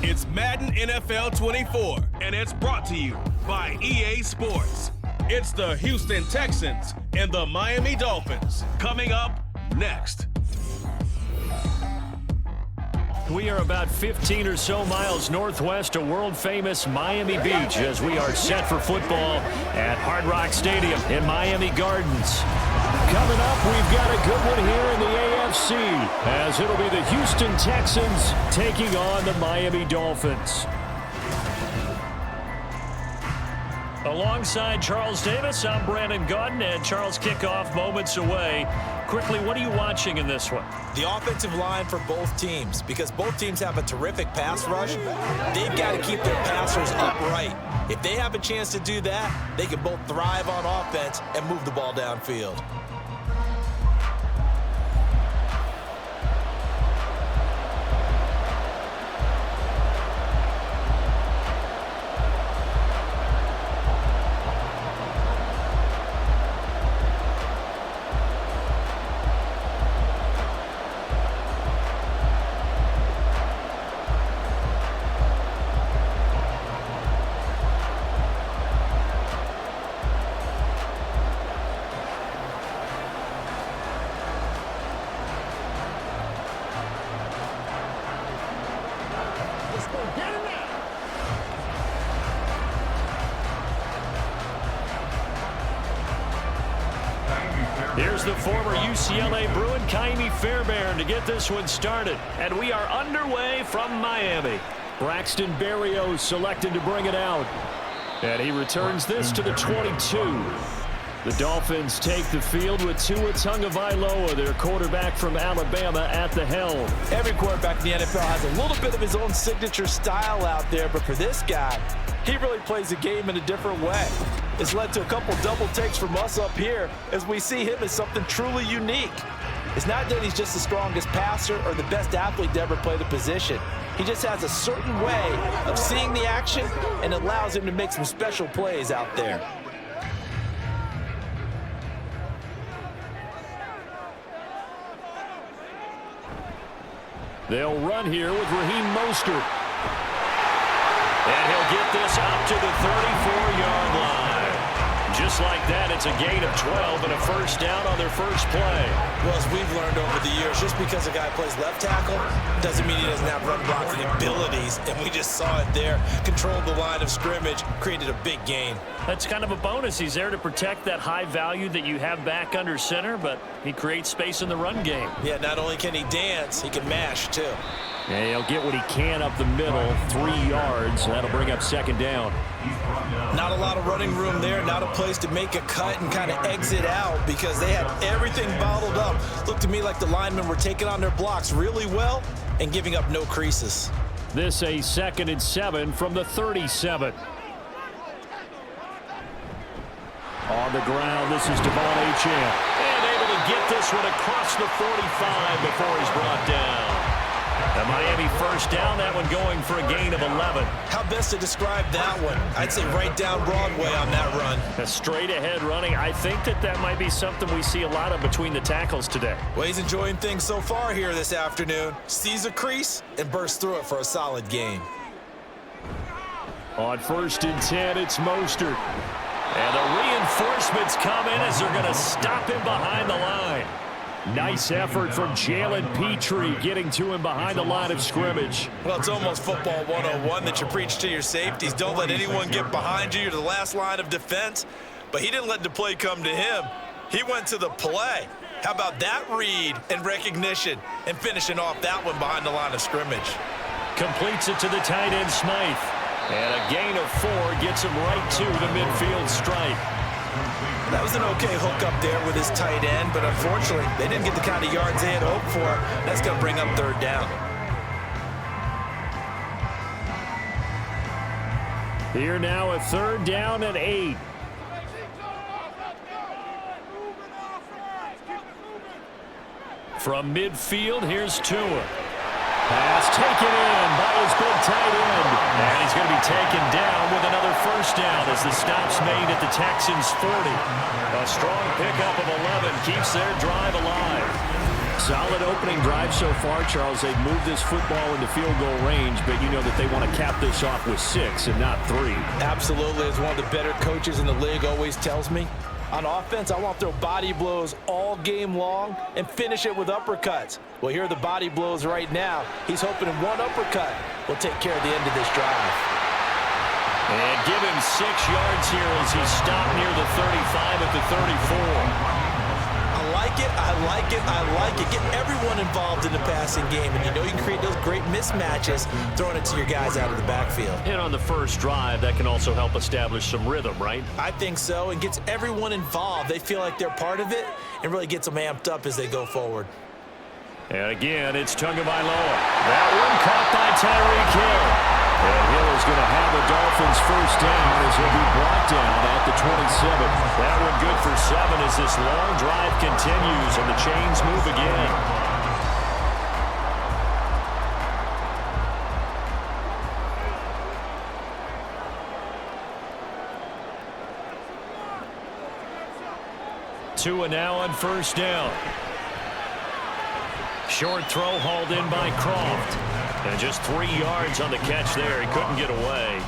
It's Madden NFL 24, and it's brought to you by EA Sports. It's the Houston Texans and the Miami Dolphins coming up next. We are about 15 or so miles northwest of world-famous Miami Beach as we are set for football at Hard Rock Stadium in Miami Gardens. Coming up, we've got a good one here in the AFC as it'll be the Houston Texans taking on the Miami Dolphins. Alongside Charles Davis, I'm Brandon Gaudin, and Charles, kickoff moments away. Quickly, what are you watching in this one? The offensive line for both teams, because both teams have a terrific pass rush. They've got to keep their passers upright. If they have a chance to do that, they can both thrive on offense and move the ball downfield. Here's the former UCLA Bruin, Kaimi Fairbairn, to get this one started. And we are underway from Miami. Braxton Berrios selected to bring it out. And he returns this to the 22. The Dolphins take the field with Tua Tagovailoa, their quarterback from Alabama, at the helm. Every quarterback in the NFL has a little bit of his own signature style out there, but for this guy, he really plays the game in a different way. It's led to a couple double takes from us up here as we see him as something truly unique. It's not that he's just the strongest passer or the best athlete to ever play the position. He just has a certain way of seeing the action, and it allows him to make some special plays out there. They'll run here with Raheem Mostert. And he'll get this up to the 34-yard line. Just like that, it's a gain of 12 and a first down on their first play. Well, as we've learned over the years, just because a guy plays left tackle doesn't mean he doesn't have run blocking abilities. And we just saw it there. Controlled the line of scrimmage, created a big gain. That's kind of a bonus. He's there to protect that high value that you have back under center, but he creates space in the run game. Yeah, not only can he dance, he can mash too. And he'll get what he can up the middle, 3 yards. That'll bring up second down. Not a lot of running room there, not a place to make a cut and kind of exit out because they had everything bottled up. Looked to me like the linemen were taking on their blocks really well and giving up no creases. This a 2nd and 7 from the 37. On the ground, this is Devon Achane. And able to get this one across the 45 before he's brought down. The Miami first down, that one going for a gain of 11. How best to describe that one? I'd say right down Broadway on that run. A straight ahead running. I think that might be something we see a lot of between the tackles today. Well, he's enjoying things so far here this afternoon. Sees a crease and bursts through it for a solid gain. On 1st and 10, it's Mostert. And the reinforcements come in as they're going to stop him behind the line. Nice effort from Jalen Petrie getting to him behind the line of scrimmage. Well, it's almost football 101 that you preach to your safeties. Don't let anyone get behind you. You're the last line of defense. But he didn't let the play come to him. He went to the play. How about that read and recognition and finishing off that one behind the line of scrimmage? Completes it to the tight end, Smythe. And a gain of 4 gets him right to the midfield stripe. That was an okay hook up there with his tight end, but unfortunately, they didn't get the kind of yards they had hoped for. That's going to bring up 3rd down. Here now, a 3rd down and 8. From midfield, here's Tua. Pass taken in by his big tight end. And he's going to be taken down with another first down as the stop's made at the Texans' 40. A strong pickup of 11 keeps their drive alive. Solid opening drive so far, Charles. They've moved this football into field goal range, but you know that they want to cap this off with 6 and not 3. Absolutely. As one of the better coaches in the league always tells me, on offense, I want to throw body blows all game long and finish it with uppercuts. Well, here are the body blows right now. He's hoping in one uppercut will take care of the end of this drive. And give him 6 yards here as he stopped near the 35 at the 34. I like it, I like it, I like it. Get everyone involved in the passing game, and you know you can create those great mismatches throwing it to your guys out of the backfield. And on the first drive, that can also help establish some rhythm, right? I think so, and gets everyone involved. They feel like they're part of it and really gets them amped up as they go forward. And again, it's Tagovailoa. That one caught by Tyreek Hill. And Hill is going to have the Dolphins first down as he'll be brought down at the 27. That one good for 7 as this long drive continues and the chains move again. Tua now on first down. Short throw hauled in by Croft. And just 3 yards on the catch there. He couldn't get away.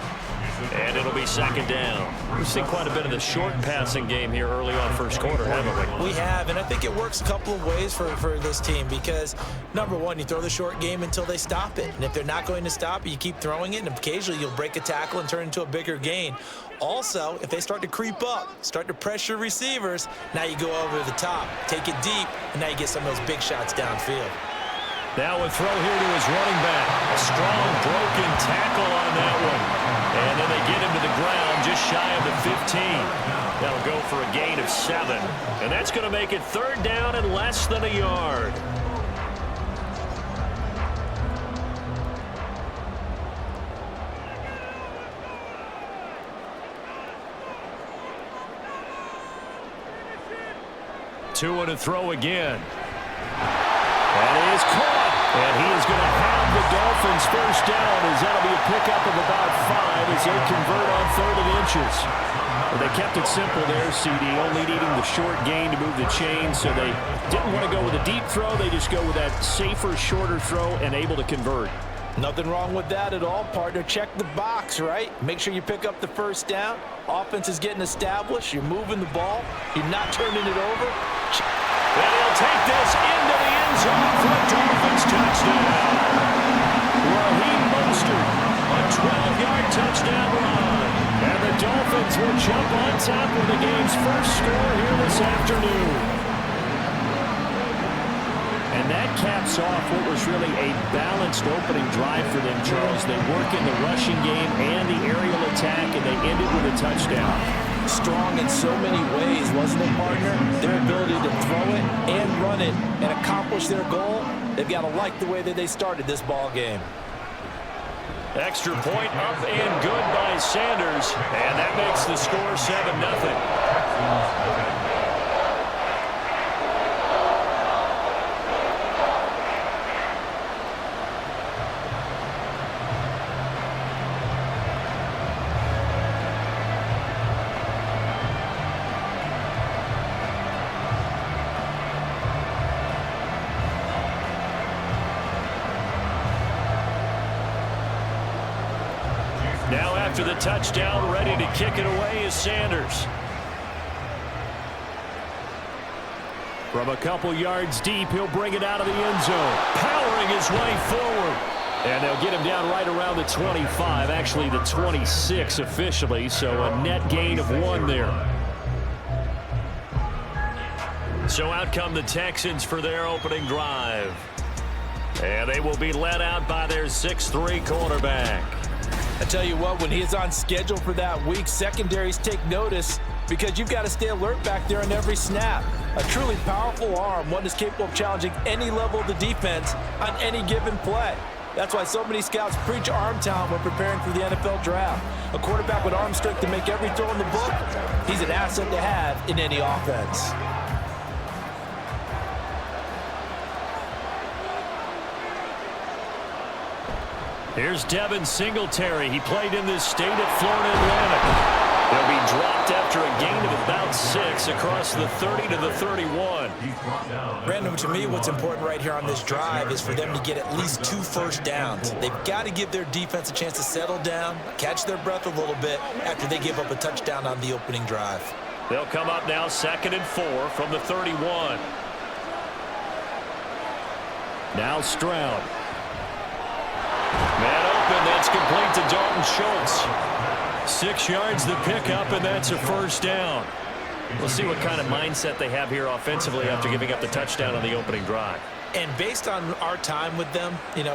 And it'll be second down. We've seen quite a bit of the short passing game here early on first quarter, haven't we? We have, and I think it works a couple of ways for this team because, number one, you throw the short game until they stop it. And if they're not going to stop it, you keep throwing it, and occasionally you'll break a tackle and turn into a bigger gain. Also, if they start to creep up, start to pressure receivers, now you go over the top, take it deep, and now you get some of those big shots downfield. Now a throw here to his running back. A strong broken tackle on that one. And then they get him to the ground just shy of the 15. That'll go for a gain of 7. And that's going to make it third down and less than a yard. Tua to throw again. And he is caught. And he is going to have the Dolphins first down as that'll be a pickup of about 5 as they convert on 3rd and inches. Well, they kept it simple there, CD, only needing the short gain to move the chain, so they didn't want to go with a deep throw. They just go with that safer, shorter throw and able to convert. Nothing wrong with that at all, partner. Check the box, right? Make sure you pick up the first down. Offense is getting established. You're moving the ball. You're not turning it over. And he'll take this into the end zone for a Dolphins touchdown. Raheem Mostert, a 12-yard touchdown run. And the Dolphins will jump on top with the game's first score here this afternoon. And that caps off what was really a balanced opening drive for them, Charles. They work in the rushing game and the aerial attack, and they end it with a touchdown. Strong in so many ways, wasn't it, partner? Their ability to throw it and run it and accomplish their goal, they've got to like the way that they started this ball game. Extra point up and good by Sanders, and that makes the score 7-0. Now after the touchdown, ready to kick it away is Sanders. From a couple yards deep, he'll bring it out of the end zone, powering his way forward. And they'll get him down right around the 25, actually the 26 officially, so a net gain of 1 there. So out come the Texans for their opening drive. And they will be led out by their 6'3" quarterback. I tell you what, when he is on schedule for that week, secondaries take notice because you've got to stay alert back there on every snap. A truly powerful arm, one is capable of challenging any level of the defense on any given play. That's why so many scouts preach arm talent when preparing for the NFL draft. A quarterback with arm strength to make every throw in the book, he's an asset to have in any offense. Here's Devin Singletary. He played in this state at Florida Atlantic. He'll be dropped after a gain of about 6 across the 30 to the 31. Brandon, to me, what's important right here on this drive is for them to get at least 2 first downs. They've got to give their defense a chance to settle down, catch their breath a little bit after they give up a touchdown on the opening drive. They'll come up now 2nd and 4 from the 31. Now Stroud. Man open, that's complete to Dalton Schultz. 6 yards the pickup, and that's a first down. We'll see what kind of mindset they have here offensively after giving up the touchdown on the opening drive. And based on our time with them,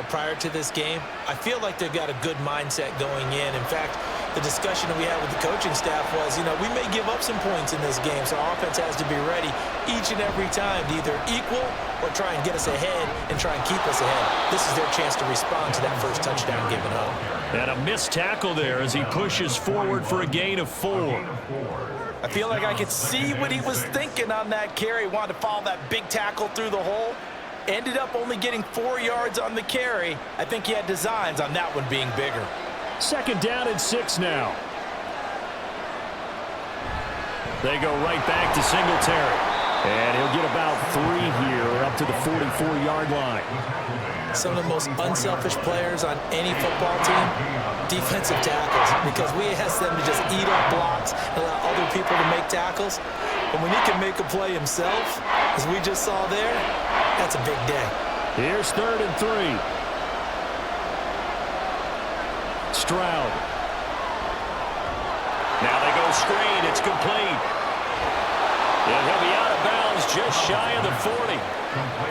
prior to this game, I feel like they've got a good mindset going in. In fact, the discussion that we had with the coaching staff was, we may give up some points in this game, so our offense has to be ready each and every time to either equal or try and get us ahead and try and keep us ahead. This is their chance to respond to that first touchdown given up. And a missed tackle there as he pushes forward for a gain of 4. I feel like I could see what he was thinking on that carry. Wanted to follow that big tackle through the hole. Ended up only getting 4 yards on the carry. I think he had designs on that one being bigger. 2nd down and 6 now. They go right back to Singletary. And he'll get about 3 here up to the 44-yard line. Some of the most unselfish players on any football team, defensive tackles, because we ask them to just eat up blocks and allow other people to make tackles. But when he can make a play himself, as we just saw there, that's a big day. Here's 3rd and 3. Stroud. Now they go screen. It's complete. And he'll be out of bounds just shy of the 40.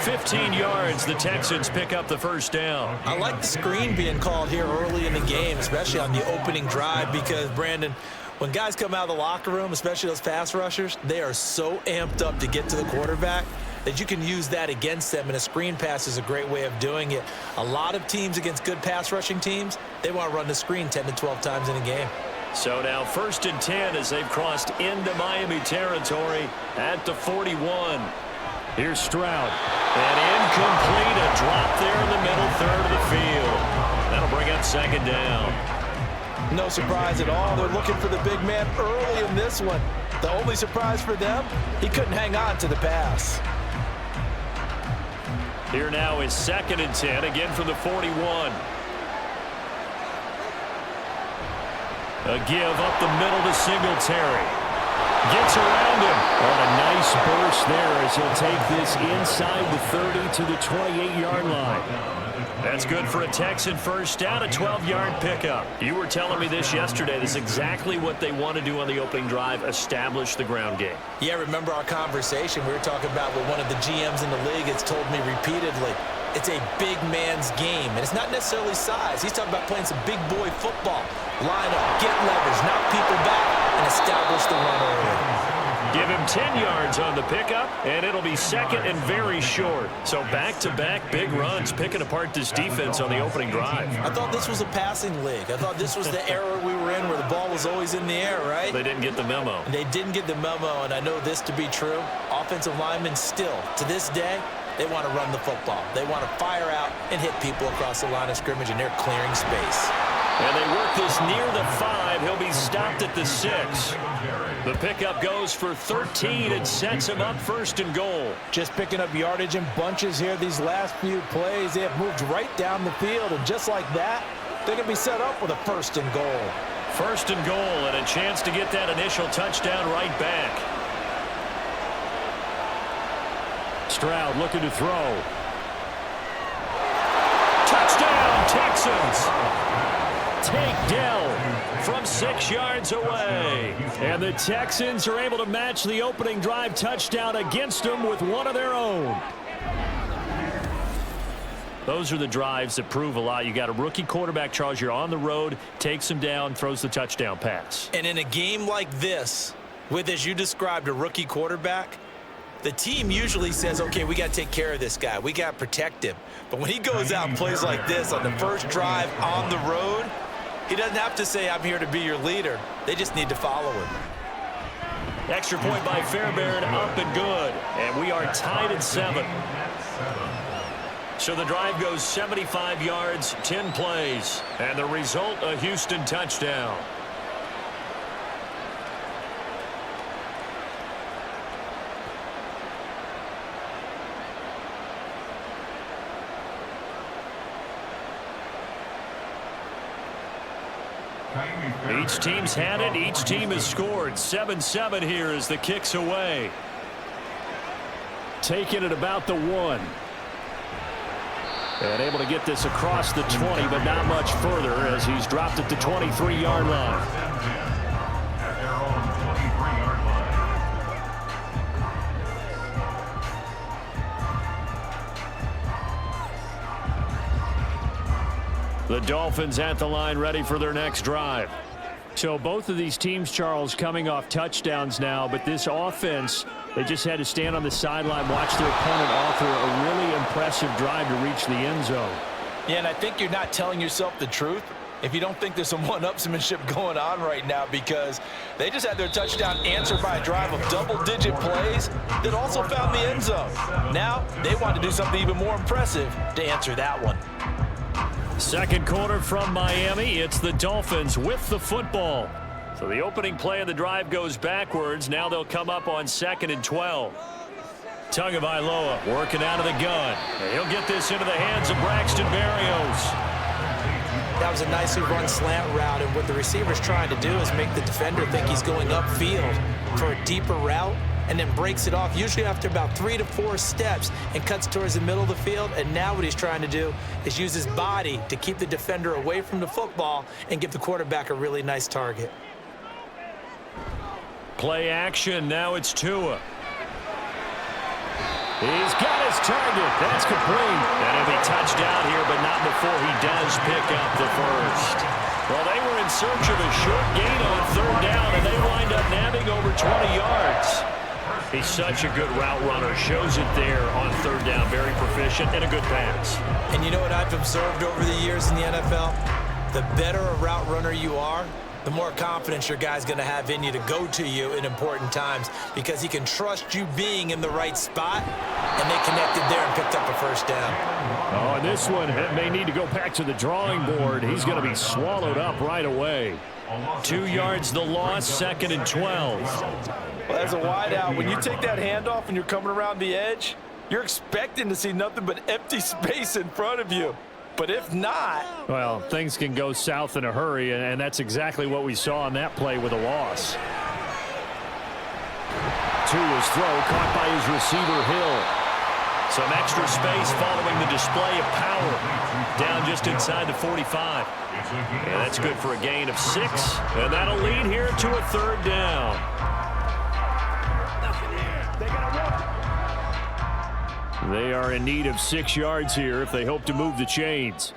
15 yards. The Texans pick up the first down. I like the screen being called here early in the game, especially on the opening drive, because, Brandon, when guys come out of the locker room, especially those pass rushers, they are so amped up to get to the quarterback that you can use that against them, and a screen pass is a great way of doing it. A lot of teams against good pass rushing teams, they want to run the screen 10 to 12 times in a game. So now 1st and 10 as they've crossed into Miami territory at the 41. Here's Stroud. And incomplete, a drop there in the middle third of the field. That'll bring up 2nd down. No surprise at all. They're looking for the big man early in this one. The only surprise for them, he couldn't hang on to the pass. Here now is 2nd and 10, again from the 41. A give up the middle to Singletary. Gets around him. On a nice burst there as he'll take this inside the 30 to the 28-yard line. That's good for a Texan first down, a 12-yard pickup. You were telling me this yesterday. This is exactly what they want to do on the opening drive, establish the ground game. Yeah, remember our conversation? We were talking about what one of the GMs in the league has told me repeatedly. It's a big man's game, and it's not necessarily size. He's talking about playing some big boy football. Line up, get leverage, knock people back, and establish the run early. Give him 10 yards on the pickup, and it'll be 2nd and very short. So back-to-back big runs, picking apart this defense on the opening drive. I thought this was a passing league. I thought this was the era we were in where the ball was always in the air, right? They didn't get the memo. And they didn't get the memo, and I know this to be true. Offensive linemen still, to this day, they want to run the football. They want to fire out and hit people across the line of scrimmage, and they're clearing space. And they work this near the 5. He'll be stopped at the 6. The pickup goes for 13 and sets him up 1st and goal. Just picking up yardage in bunches here these last few plays. They have moved right down the field, and just like that, they're going to be set up with a 1st and goal. 1st and goal, and a chance to get that initial touchdown right back. Stroud looking to throw. Touchdown, Texans! Take Dell from 6 yards away. And the Texans are able to match the opening drive touchdown against them with one of their own. Those are the drives that prove a lot. You got a rookie quarterback, Charles. You're on the road, takes him down, throws the touchdown pass. And in a game like this, with, as you described, a rookie quarterback, the team usually says, okay, we got to take care of this guy. We got to protect him. But when he goes out and plays like this on the first drive on the road, he doesn't have to say, I'm here to be your leader. They just need to follow him. Extra point by Fairbairn, up and good. And we are tied at 7. So the drive goes 75 yards, 10 plays. And the result, a Houston touchdown. Each team's had it. Each team has scored. 7-7 here as the kick's away. Taking it about the 1. And able to get this across the 20, but not much further as he's dropped at the 23-yard line. The Dolphins at the line ready for their next drive. So both of these teams, Charles, coming off touchdowns now, but this offense, they just had to stand on the sideline, watch their opponent offer a really impressive drive to reach the end zone. Yeah, and I think you're not telling yourself the truth if you don't think there's some one-upsmanship going on right now, because they just had their touchdown answered by a drive of double-digit plays that also found the end zone. Now they want to do something even more impressive to answer that one. Second quarter from Miami. It's the Dolphins with the football. So the opening play of the drive goes backwards. Now they'll come up on 2nd and 12. Tagovailoa working out of the gun. And he'll get this into the hands of Braxton Berrios. That was a nicely run slant route, and what the receiver's trying to do is make the defender think he's going upfield for a deeper route, and then breaks it off, usually after about 3 to 4 steps, and cuts towards the middle of the field. And now what he's trying to do is use his body to keep the defender away from the football and give the quarterback a really nice target. Play action. Now it's Tua. He's got his target. That's complete. And he'll be touched down here, but not before he does pick up the first. Well, they were in search of a short gain on 3rd down, and they wind up nabbing over 20 yards. He's such a good route runner. Shows it there on 3rd down. Very proficient and a good pass. And you know what I've observed over the years in the NFL? The better a route runner you are, the more confidence your guy's going to have in you to go to you in important times, because he can trust you being in the right spot, and they connected there and picked up a first down. Oh, and this one may need to go back to the drawing board. He's going to be swallowed up right away. 2 yards the loss, 2nd and 12. Well, as a wideout, when you take that handoff and you're coming around the edge, you're expecting to see nothing but empty space in front of you. But if not... well, things can go south in a hurry, and that's exactly what we saw on that play with a loss. Tua's throw caught by his receiver, Hill. Some extra space following the display of power. Down just inside the 45. And that's good for a gain of 6. And that'll lead here to a 3rd down. They are in need of 6 yards here if they hope to move the chains.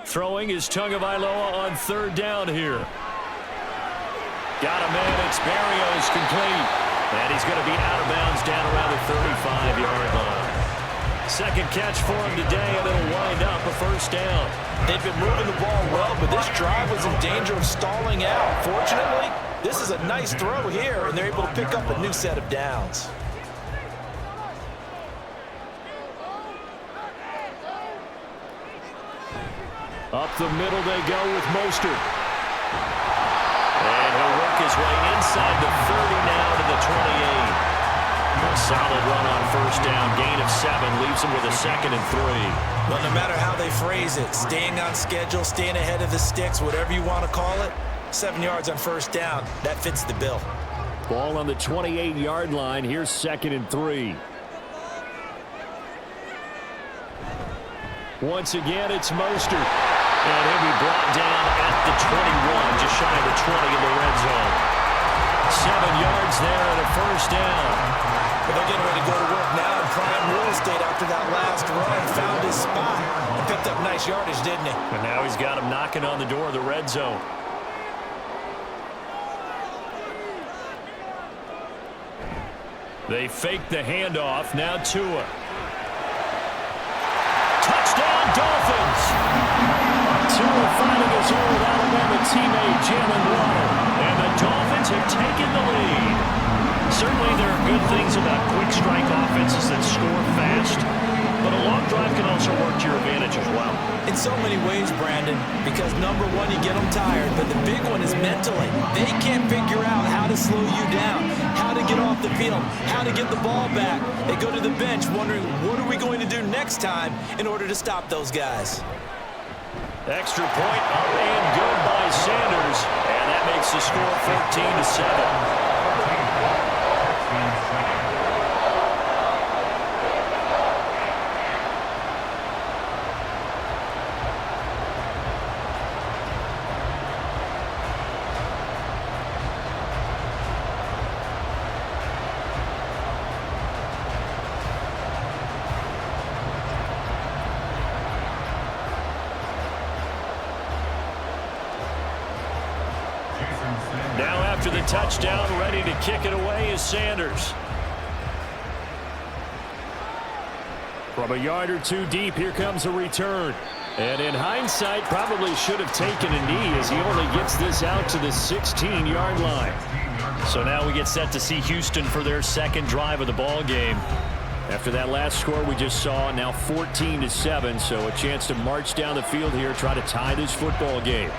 Throwing is Tagovailoa on 3rd down here. Got a man, it's Berrios, complete. And he's going to be out of bounds down around the 35-yard line. Second catch for him today, and it'll wind up a first down. They've been moving the ball well, but this drive was in danger of stalling out. Fortunately, this is a nice throw here, and they're able to pick up a new set of downs. Up the middle they go with Mostert. And he'll work his way inside the 30 now to the 28. A solid run on first down. Gain of 7 leaves him with a 2nd and 3. Well, no matter how they phrase it, staying on schedule, staying ahead of the sticks, whatever you want to call it, 7 yards on first down, that fits the bill. Ball on the 28-yard line. Here's 2nd and 3. Once again, it's Mostert. And he'll be brought down at the 21, just shy of the 20 in the red zone. 7 yards there and a first down. But they're getting ready to go to work now in prime real estate after that last run. Found his spot and picked up nice yardage, didn't he? And now he's got him knocking on the door of the red zone. They fake the handoff. Now Tua. Touchdown, Dolphins! Tua finding his old Alabama teammate, Jalen Waddle. And the Dolphins have taken the lead. Certainly there are good things about quick strike offenses that score fast, but a long drive can also work to your advantage as well. In so many ways, Brandon, because number one, you get them tired, but the big one is mentally. They can't figure out how to to slow you down, how to get off the field, how to get the ball back. They go to the bench wondering, what are we going to do next time in order to stop those guys? Extra point up and good by Sanders, and that makes the score 14-7. Now after the touchdown, ready to kick it away is Sanders. From a yard or two deep, here comes a return. And in hindsight, probably should have taken a knee as he only gets this out to the 16-yard line. So now we get set to see Houston for their second drive of the ball game. After that last score we just saw, now 14-7, so a chance to march down the field here, try to tie this football game.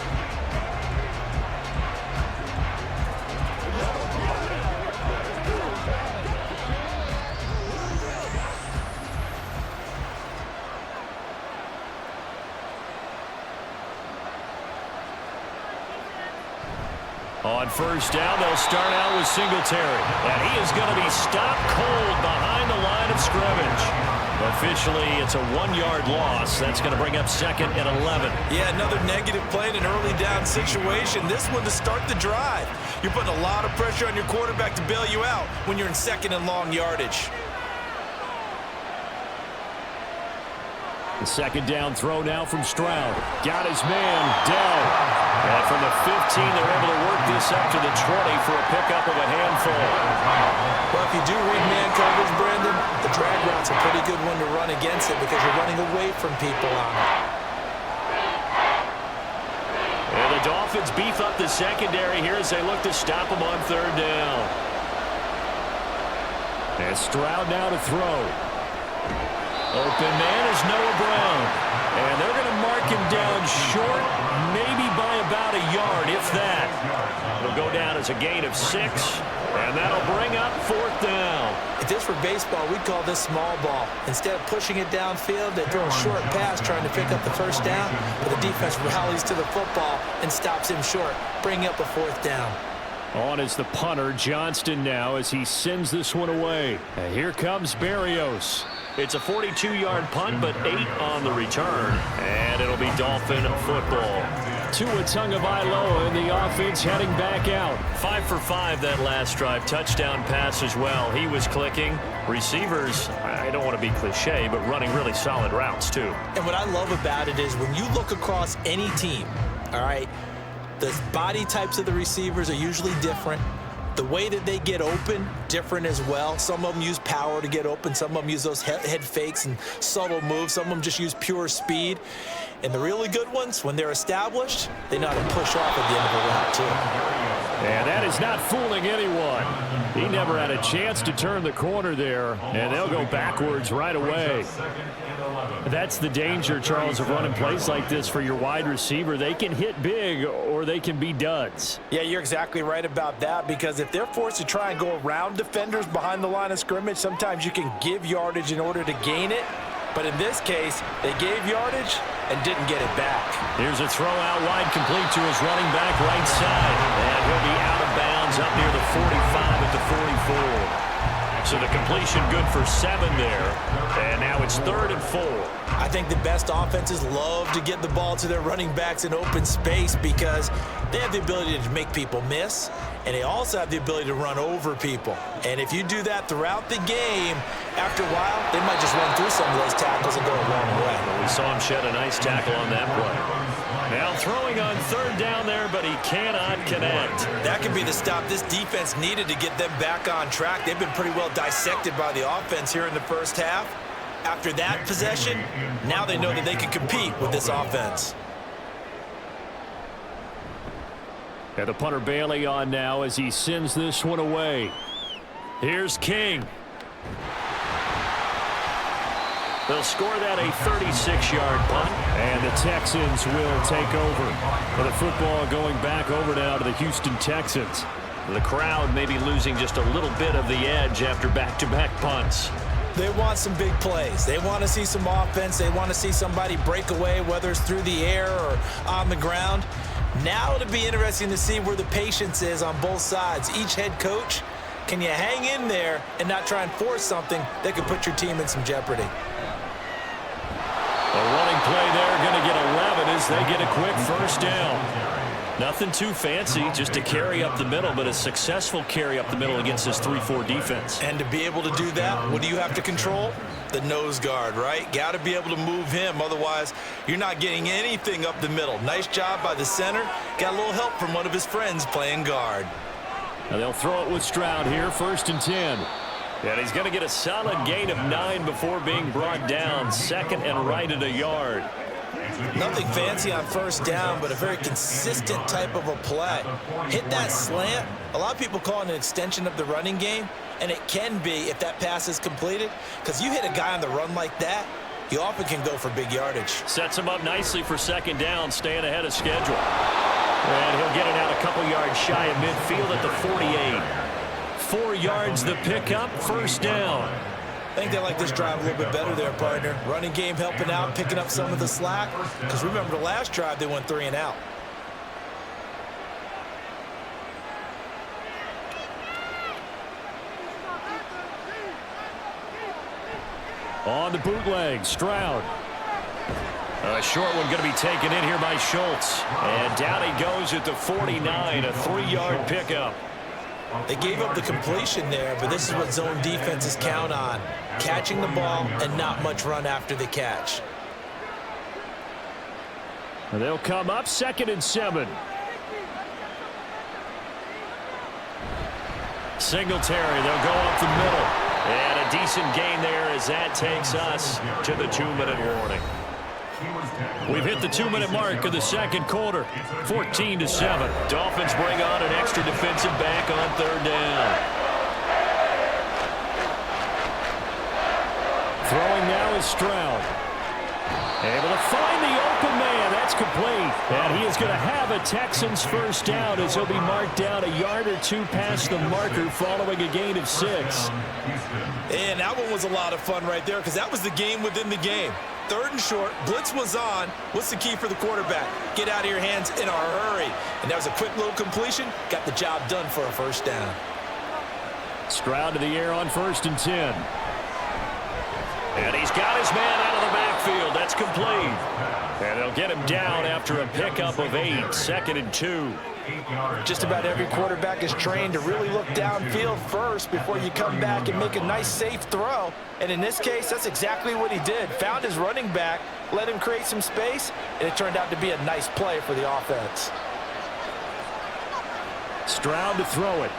On first down, they'll start out with Singletary. And he is going to be stopped cold behind the line of scrimmage. Officially, it's a 1-yard loss. That's going to bring up 2nd and 11. Yeah, another negative play in an early down situation. This one to start the drive. You're putting a lot of pressure on your quarterback to bail you out when you're in 2nd and long yardage. The second down throw now from Stroud. Got his man, Dell. And from the 15, they're able to work this up to the 20 for a pickup of a handful. Well, if you do read man coverage, Brandon, the drag route's a pretty good one to run against it because you're running away from people on it. And the Dolphins beef up the secondary here as they look to stop them on 3rd down. And Stroud now to throw. Open man is Noah Brown. And they're going to mark him down short, maybe by about a yard, if that. It'll go down as a gain of 6, and that'll bring up 4th down. If this were baseball, we'd call this small ball. Instead of pushing it downfield, they throw a short pass trying to pick up the first down, but the defense rallies to the football and stops him short, bringing up a 4th down. On is the punter, Johnston, now as he sends this one away. And here comes Berrios. It's a 42-yard punt, but 8 on the return. And it'll be Dolphin football. Tua Tagovailoa in the offense heading back out. 5 for 5 that last drive. Touchdown pass as well. He was clicking. Receivers, I don't want to be cliche, but running really solid routes too. And what I love about it is when you look across any team, all right, the body types of the receivers are usually different. The way that they get open, different as well. Some of them use power to get open. Some of them use those head fakes and subtle moves. Some of them just use pure speed. And the really good ones, when they're established, they know how to push off at the end of the route, too. And that is not fooling anyone. He never had a chance to turn the corner there, and they'll go backwards right away. That's the danger, Charles, of running plays like this for your wide receiver. They can hit big or they can be duds. Yeah, you're exactly right about that, because if they're forced to try and go around defenders behind the line of scrimmage, sometimes you can give yardage in order to gain it. But in this case, they gave yardage and didn't get it back. Here's a throw out wide, complete to his running back right side. And he'll be out of bounds up near the 45 at the 44. So the completion good for 7 there. And now it's 3rd and 4. I think the best offenses love to get the ball to their running backs in open space because they have the ability to make people miss, and they also have the ability to run over people. And if you do that throughout the game, after a while, they might just run through some of those tackles and go a long way. We saw him shed a nice tackle on that play. Now throwing on 3rd down there, but he cannot connect. That could be the stop this defense needed to get them back on track. They've been pretty well dissected by the offense here in the first half. After that possession, now they know that they can compete with this offense. And the punter Bailey on now as he sends this one away. Here's King. They'll score that a 36-yard punt. And the Texans will take over. And the football going back over now to the Houston Texans. The crowd may be losing just a little bit of the edge after back-to-back punts. They want some big plays. They want to see some offense. They want to see somebody break away, whether it's through the air or on the ground. Now it'll be interesting to see where the patience is on both sides. Each head coach, can you hang in there and not try and force something that could put your team in some jeopardy? A running play there, going to get 11 as they get a quick first down. Nothing too fancy, just a carry up the middle, but a successful carry up the middle against this 3-4 defense. And to be able to do that, what do you have to control? The nose guard, right? Got to be able to move him. Otherwise, you're not getting anything up the middle. Nice job by the center. Got a little help from one of his friends playing guard. Now they'll throw it with Stroud here, 1st and 10. And he's going to get a solid gain of 9 before being brought down. 2nd and right at a yard. Nothing fancy on 1st down, but a very consistent type of a play. Hit that slant. A lot of people call it an extension of the running game, and it can be if that pass is completed, because you hit a guy on the run like that, you often can go for big yardage. Sets him up nicely for 2nd down, staying ahead of schedule. And he'll get it out a couple yards shy of midfield at the 48. 4 yards the pickup, 1st down. I think they like this drive a little bit better there, partner. Running game helping out, picking up some of the slack. Because remember the last drive, they went 3 and out. On the bootleg, Stroud. A short one going to be taken in here by Schultz. And down he goes at the 49, a 3-yard pickup. They gave up the completion there, but this is what zone defenses count on. Catching the ball and not much run after the catch. And they'll come up 2nd and 7. Singletary, they'll go up the middle. And a decent gain there as that takes us to the 2-minute warning. We've hit the 2-minute mark of the 2nd quarter. 14-7. Dolphins bring on an extra defensive back on 3rd down. Throwing now is Stroud. Able to find the open man. That's complete. And he is going to have a Texans 1st down as he'll be marked down a yard or 2 past the marker following a gain of 6. And that one was a lot of fun right there because that was the game within the game. 3rd and short, blitz was on. What's the key for the quarterback? Get out of your hands in a hurry. And that was a quick little completion. Got the job done for a 1st down. Stroud to the air on 1st and 10. And he's got his man out of the backfield. That's complete. And they'll get him down after a pickup of 8. 2nd and 2. Just about every quarterback is trained to really look downfield first before you come back and make a nice, safe throw. And in this case, that's exactly what he did. Found his running back, let him create some space, and it turned out to be a nice play for the offense. Stroud to throw it.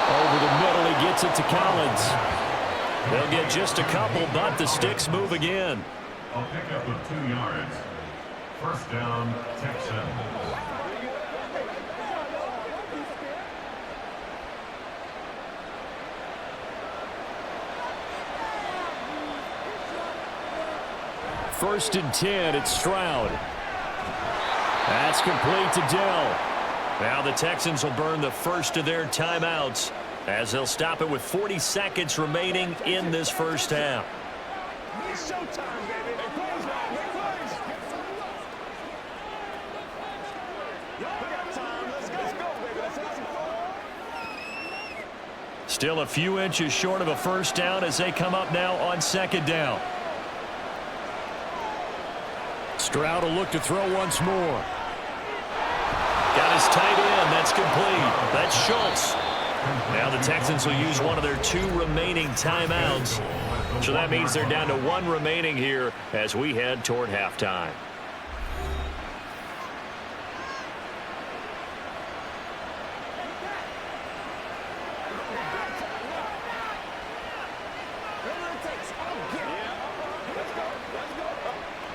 Over the middle, he gets it to Collins. They'll get just a couple, but the sticks move again. A pickup of 2 yards. 1st down, Texans. First and 10, it's Stroud. That's complete to Dell. Now the Texans will burn the first of their timeouts as they'll stop it with 40 seconds remaining in this 1st half. It's showtime, baby. They plays now. They plays. Y'all got time. Let's go, baby. Let's have some fun. Still a few inches short of a 1st down as they come up now on 2nd down. Stroud will look to throw once more. Got his tight end. That's complete. That's Schultz. Now the Texans will use one of their 2 remaining timeouts. So that means they're down to 1 remaining here as we head toward halftime.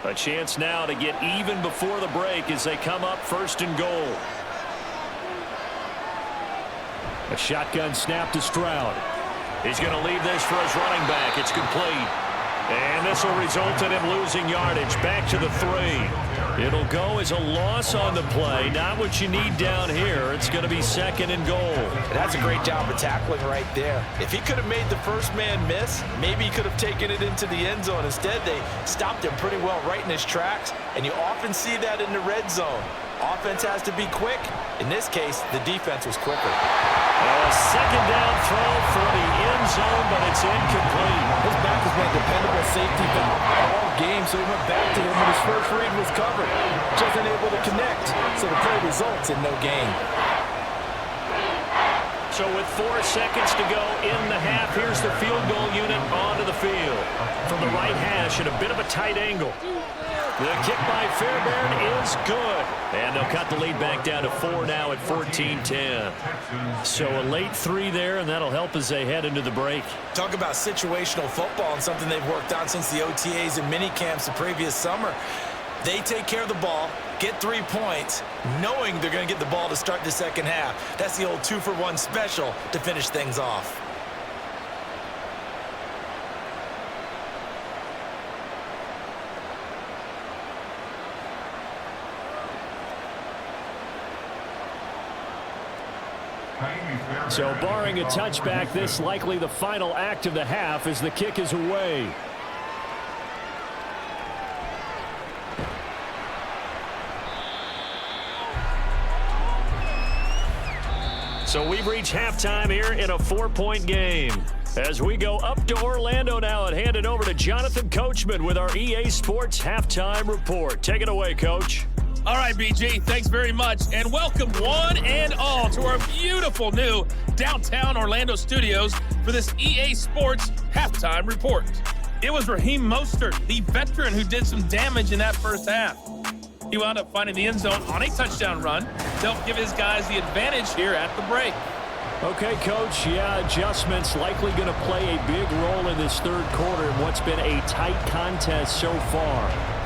A chance now to get even before the break as they come up 1st and goal. A shotgun snap to Stroud. He's going to leave this for his running back. It's complete. And this will result in him losing yardage. Back to the 3. It'll go as a loss on the play. Not what you need down here. It's going to be 2nd and goal. And that's a great job of tackling right there. If he could have made the first man miss, maybe he could have taken it into the end zone. Instead, they stopped him pretty well right in his tracks, and you often see that in the red zone. Offense has to be quick. In this case, the defense was quicker. A 2nd down throw for the end zone, but it's incomplete. His back has been a dependable safety valve all game, so he went back to him when his first read was covered. Just unable to connect, so the play results in no gain. So with 4 seconds to go in the half, here's the field goal unit onto the field. From the right hash at a bit of a tight angle. The kick by Fairbairn is good. And they'll cut the lead back down to 4 now at 14-10. So a late 3 there, and that'll help as they head into the break. Talk about situational football and something they've worked on since the OTAs and mini camps the previous summer. They take care of the ball, get 3 points, knowing they're going to get the ball to start the second half. That's the old 2-for-1 special to finish things off. So barring a touchback, this likely the final act of the half as the kick is away. So we've reached halftime here in a 4-point game. As we go up to Orlando now and hand it over to Jonathan Coachman with our EA Sports Halftime Report. Take it away, Coach. All right, BG, thanks very much, and welcome one and all to our beautiful new downtown Orlando studios for this EA Sports Halftime Report. It was Raheem Mostert, the veteran who did some damage in that first half. He wound up finding the end zone on a touchdown run to help give his guys the advantage here at the break. Okay, Coach, yeah, adjustments likely going to play a big role in this third quarter in what's been a tight contest so far.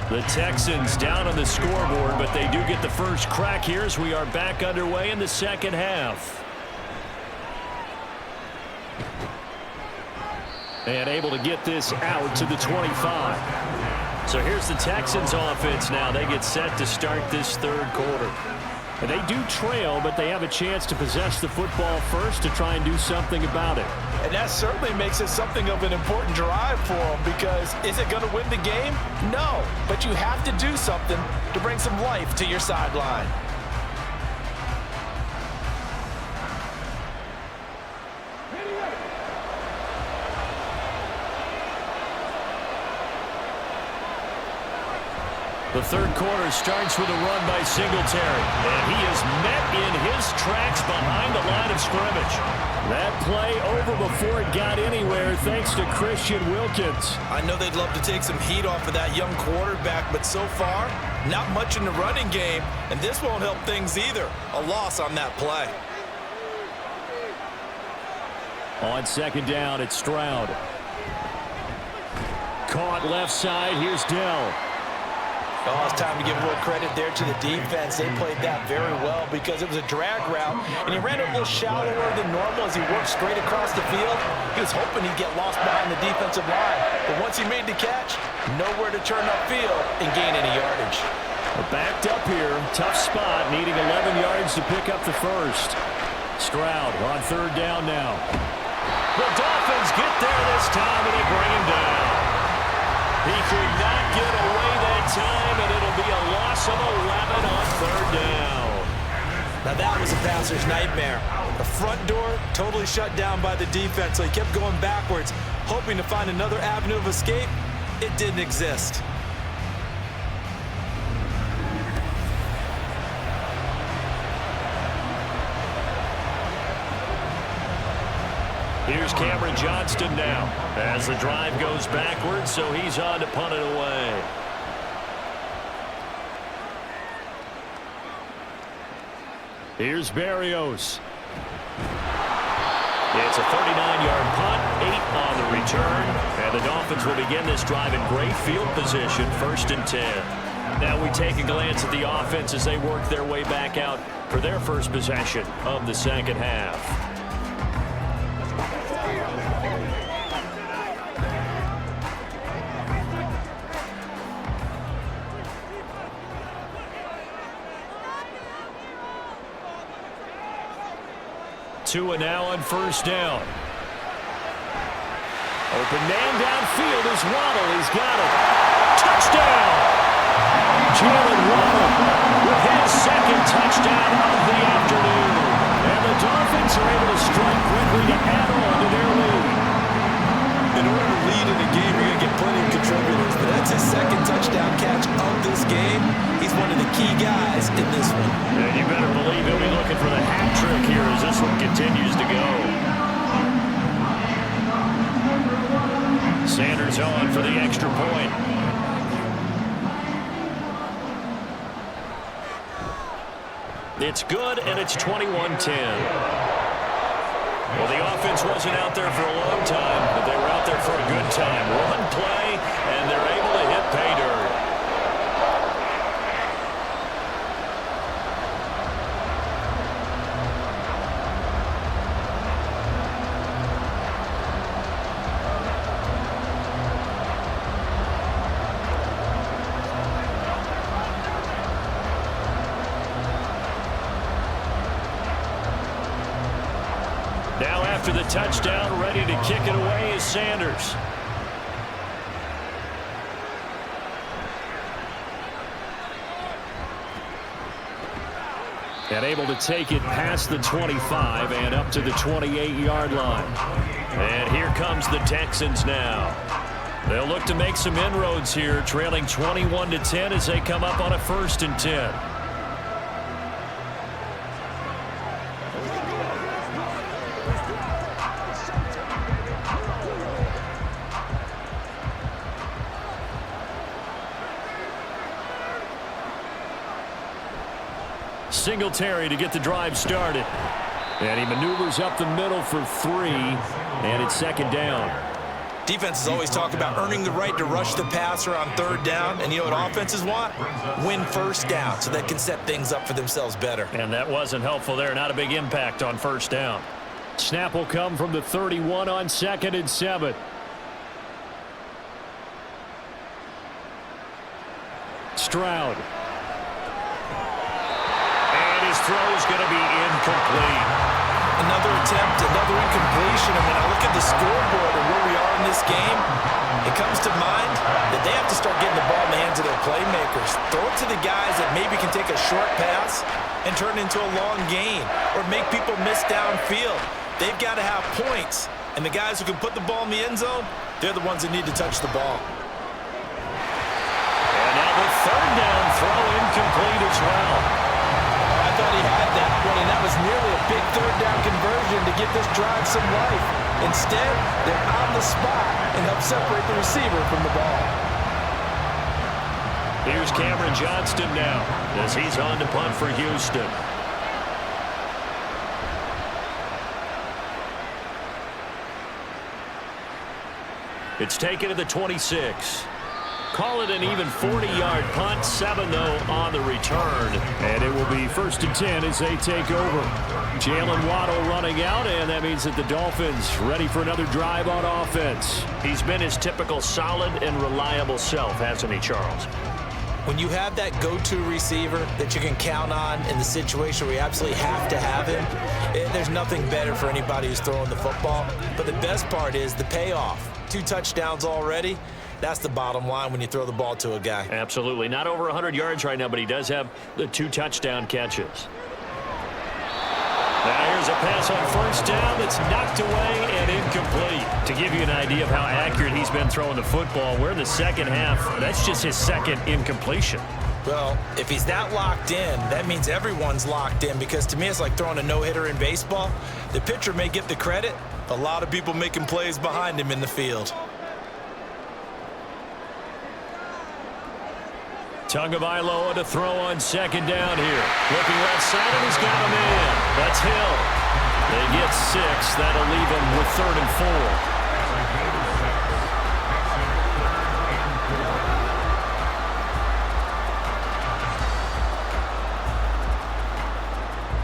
The Texans down on the scoreboard, but they do get the first crack here as we are back underway in the second half. And able to get this out to the 25. So here's the Texans offense now. They get set to start this third quarter. And they do trail, but they have a chance to possess the football first to try and do something about it. And that certainly makes it something of an important drive for them, because is it going to win the game? No, but you have to do something to bring some life to your sideline. The third quarter starts with a run by Singletary, and he is met in his tracks behind the line of scrimmage. That play over before it got anywhere thanks to Christian Wilkins. I know they'd love to take some heat off of that young quarterback, but so far, not much in the running game, and this won't help things either. A loss on that play. On second down, it's Stroud. Caught left side, here's Dell. Oh, it's time to give a little credit there to the defense. They played that very well because it was a drag route, and he ran it a little shallower than normal as he worked straight across the field. He was hoping he'd get lost behind the defensive line, but once he made the catch, nowhere to turn upfield and gain any yardage. We're backed up here, tough spot, needing 11 yards to pick up the first. Stroud on third down now. The Dolphins get there this time, and they bring him down. He could not get away that time, and it'll be a loss of 11 on third down. Now that was a passer's nightmare. The front door totally shut down by the defense, so he kept going backwards, hoping to find another avenue of escape. It didn't exist. Here's Cameron Johnston now as the drive goes backwards, so he's on to punt it away. Here's Berrios. It's a 39-yard punt, 8 on the return, and the Dolphins will begin this drive in great field position, 1st and 10. Now we take a glance at the offense as they work their way back out for their first possession of the second half. Tua now on 1st down. Open man downfield is Waddle. He's got it. Touchdown! Jalen Waddle with his 2nd touchdown of the afternoon. And the Dolphins are able to strike quickly to add on to their lead. In order to lead in a game, you're going to get plenty of contributors, but that's his 2nd touchdown catch of this game. He's one of the key guys in this one. And you better believe he'll be looking for the hat trick here as this one continues to go. Sanders on for the extra point. It's good, and it's 21-10. Well, the offense wasn't out there for a long time, but they were out there for a good time. One play, and they're able to hit pay dirt. Now after the touchdown, ready to kick it away is Sanders. And able to take it past the 25 and up to the 28-yard line. And here comes the Texans now. They'll look to make some inroads here, trailing 21-10 as they come up on a 1st and 10. Singletary to get the drive started. And he maneuvers up the middle for 3, and it's 2nd down. Defenses always talk about earning the right to rush the passer on 3rd down, and you know what offenses want? Win 1st down so they can set things up for themselves better. And that wasn't helpful there. Not a big impact on 1st down. Snap will come from the 31 on 2nd and 7. Stroud. Throw's going to be incomplete. Another attempt, another incompletion, and when I look at the scoreboard and where we are in this game, it comes to mind that they have to start getting the ball in the hands of their playmakers. Throw it to the guys that maybe can take a short pass and turn it into a long gain or make people miss downfield. They've got to have points, and the guys who can put the ball in the end zone, they're the ones that need to touch the ball. And now the 3rd down throw incomplete as well. I thought he had that one, and that was nearly a big 3rd down conversion to give this drive some life. Instead, they're on the spot and help separate the receiver from the ball. Here's Cameron Johnston now as he's on to punt for Houston. It's taken to the 26. Call it an even 40-yard punt, 7 though on the return. And it will be 1st and 10 as they take over. Jalen Waddle running out, and that means that the Dolphins ready for another drive on offense. He's been his typical solid and reliable self, hasn't he, Charles? When you have that go-to receiver that you can count on in the situation where you absolutely have to have him, there's nothing better for anybody who's throwing the football. But the best part is the payoff. 2 touchdowns already. That's the bottom line when you throw the ball to a guy. Absolutely. Not over 100 yards right now, but he does have the 2 touchdown catches. Now here's a pass on 1st down that's knocked away and incomplete. To give you an idea of how accurate he's been throwing the football, we're in the 2nd half. That's just his 2nd incompletion. Well, if he's that locked in, that means everyone's locked in, because to me it's like throwing a no-hitter in baseball. The pitcher may get the credit, A lot of people making plays behind him in the field. Tagovailoa to throw on second down here. Looking left side, and he's got him in. That's Hill. They get 6. That'll leave him with 3rd and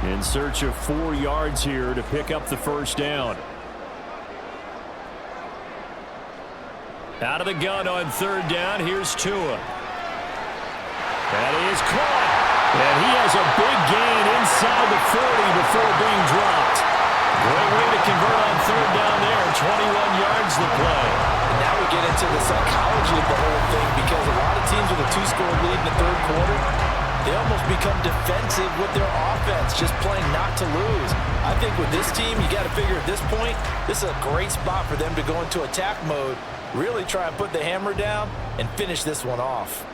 4. In search of 4 yards here to pick up the first down. Out of the gun on 3rd down, here's Tua. That is caught. And he has a big gain inside the 40 before being dropped. Great way to convert on 3rd down there. 21 yards the play. And now we get into the psychology of the whole thing, because a lot of teams with a 2-score lead in the 3rd quarter, they almost become defensive with their offense, just playing not to lose. I think with this team, you got to figure at this point, this is a great spot for them to go into attack mode, really try and put the hammer down and finish this one off.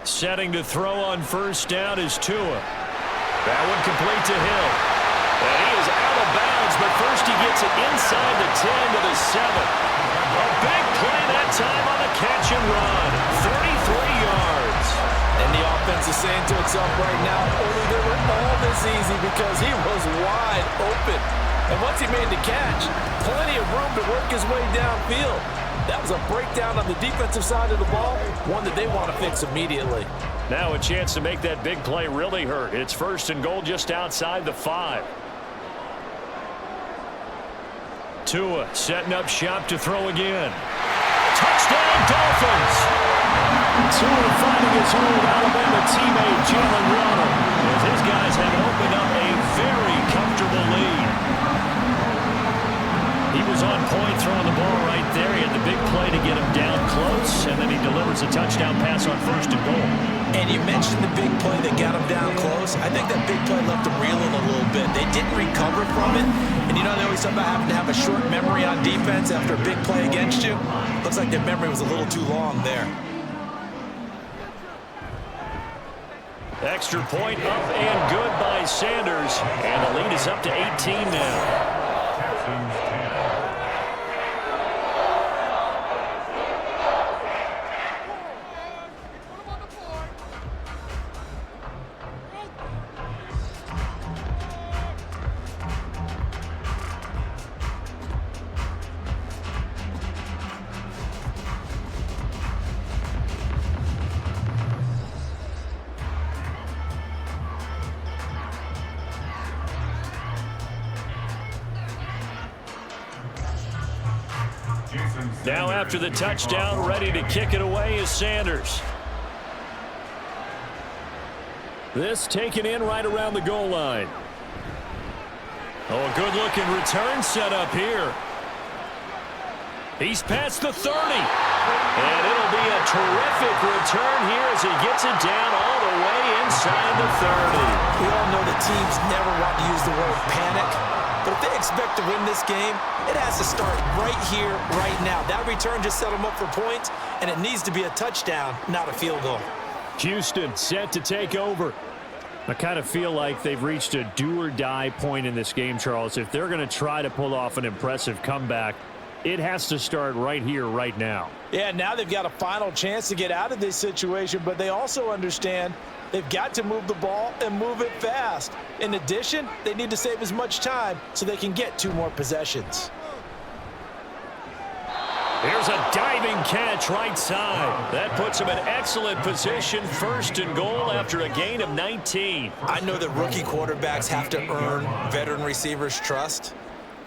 Setting to throw on 1st down is Tua. That one complete to Hill. And he is out of bounds, but first he gets it inside the 10 to the 7. A big play that time on the catch and run. 33 yards. And the offense is saying to itself right now, only they were all this easy because he was wide open. And once he made the catch, plenty of room to work his way downfield. That was a breakdown on the defensive side of the ball, one that they want to fix immediately. Now a chance to make that big play really hurt. It's 1st and goal just outside the 5. Tua setting up shop to throw again. Touchdown, Dolphins! Tua finding his old Alabama teammate Jalen Waddle, as his guys have opened up a very comfortable lead. He was on point throwing the ball right there. He had the big play to get him down close, and then he delivers a touchdown pass on 1st and goal. And you mentioned the big play that got him down close. I think that big play left him reeling a little bit. They didn't recover from it. And you know, they always talk about having to have a short memory on defense after a big play against you. Looks like their memory was a little too long there. Extra point up and good by Sanders. And the lead is up to 18 now. Now after the touchdown, ready to kick it away is Sanders. This taken in right around the goal line. Oh, a good-looking return set up here. He's past the 30. And it'll be a terrific return here as he gets it down all the way inside the 30. We all know the teams never want to use the word panic. But if they expect to win this game, it has to start right here, right now. That return just set them up for points, and it needs to be a touchdown, not a field goal. Houston set to take over. I kind of feel like they've reached a do-or-die point in this game, Charles. If they're going to try to pull off an impressive comeback, it has to start right here, right now. Yeah, now they've got a final chance to get out of this situation, but they also understand they've got to move the ball and move it fast. In addition, they need to save as much time so they can get 2 more possessions. Here's a diving catch right side. That puts him in excellent position, 1st and goal after a gain of 19. I know that rookie quarterbacks have to earn veteran receivers' trust.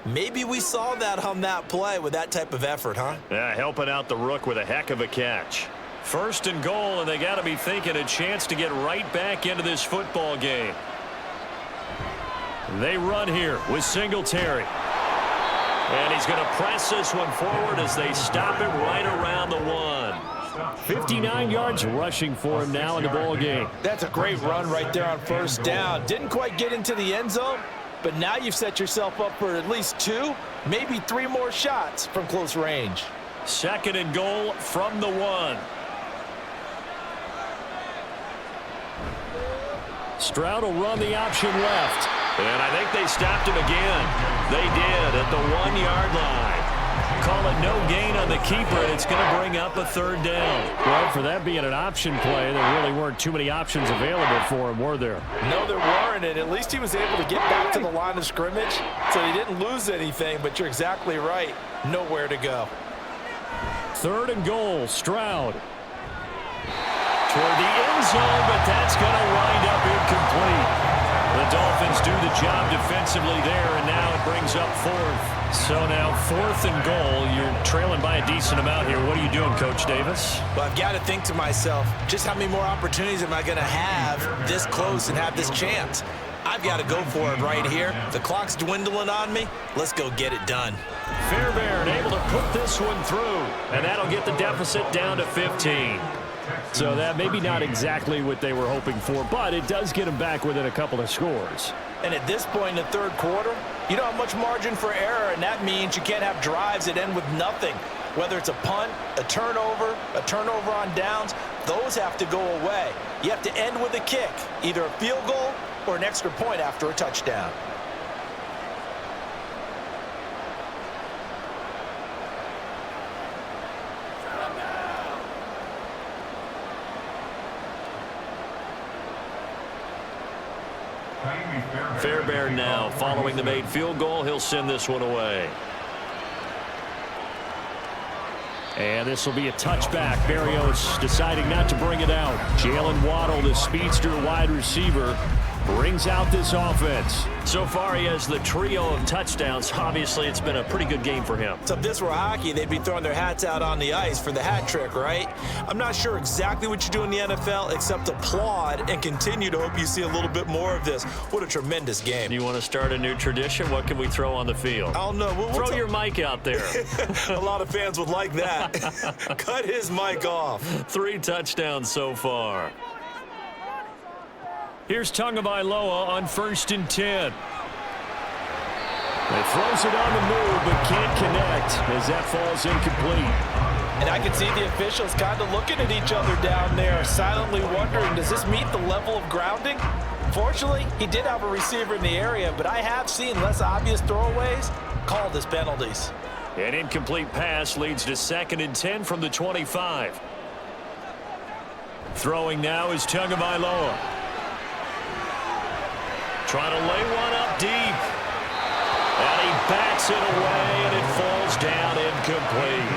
Maybe we saw that on that play with that type of effort, huh? Yeah, helping out the rook with a heck of a catch. 1st and goal, and they got to be thinking a chance to get right back into this football game. They run here with Singletary. And he's going to press this one forward as they stop it right around the 1. 59 yards rushing for him now in the ball game. That's a great run right there on 1st down. Didn't quite get into the end zone, but now you've set yourself up for at least 2, maybe 3 more shots from close range. 2nd and goal from the 1. Stroud will run the option left. And I think they stopped him again. They did at the 1-yard line. Call it no gain on the keeper, and it's going to bring up a third down. Well, for that being an option play, there really weren't too many options available for him, were there? No, there weren't, and at least he was able to get back to the line of scrimmage, so he didn't lose anything, but you're exactly right. Nowhere to go. 3rd and goal, Stroud. Toward the end zone, but that's going to wind up incomplete. The Dolphins do the job defensively there, and now it brings up 4th. So now 4th and goal. You're trailing by a decent amount here. What are you doing, Coach Davis? Well, I've got to think to myself, just how many more opportunities am I going to have this close and have this chance? I've got to go for it right here. The clock's dwindling on me. Let's go get it done. Fairbairn able to put this one through, and that'll get the deficit down to 15. So that maybe not exactly what they were hoping for, but it does get them back within a couple of scores. And at this point in the 3rd quarter, you don't have much margin for error, and that means you can't have drives that end with nothing. Whether it's a punt, a turnover on downs, those have to go away. You have to end with a kick, either a field goal or an extra point after a touchdown. Fairbairn now following the made field goal. He'll send this one away. And this will be a touchback. Berrios deciding not to bring it out. Jalen Waddle, the speedster wide receiver, brings out this offense. So far, he has the trio of touchdowns. Obviously, it's been a pretty good game for him. So if this were hockey, they'd be throwing their hats out on the ice for the hat trick, right? I'm not sure exactly what you do in the NFL except applaud and continue to hope you see a little bit more of this. What a tremendous game. You want to start a new tradition? What can we throw on the field? I don't know. Throw your mic out there. A lot of fans would like that. Cut his mic off. 3 touchdowns so far. Here's Tagovailoa on 1st and 10. He throws it on the move, but can't connect as that falls incomplete. And I can see the officials kind of looking at each other down there, silently wondering, does this meet the level of grounding? Fortunately, he did have a receiver in the area, but I have seen less obvious throwaways called as penalties. An incomplete pass leads to 2nd and 10 from the 25. Throwing now is Tagovailoa. Trying to lay one up deep. And he backs it away, and it falls down incomplete.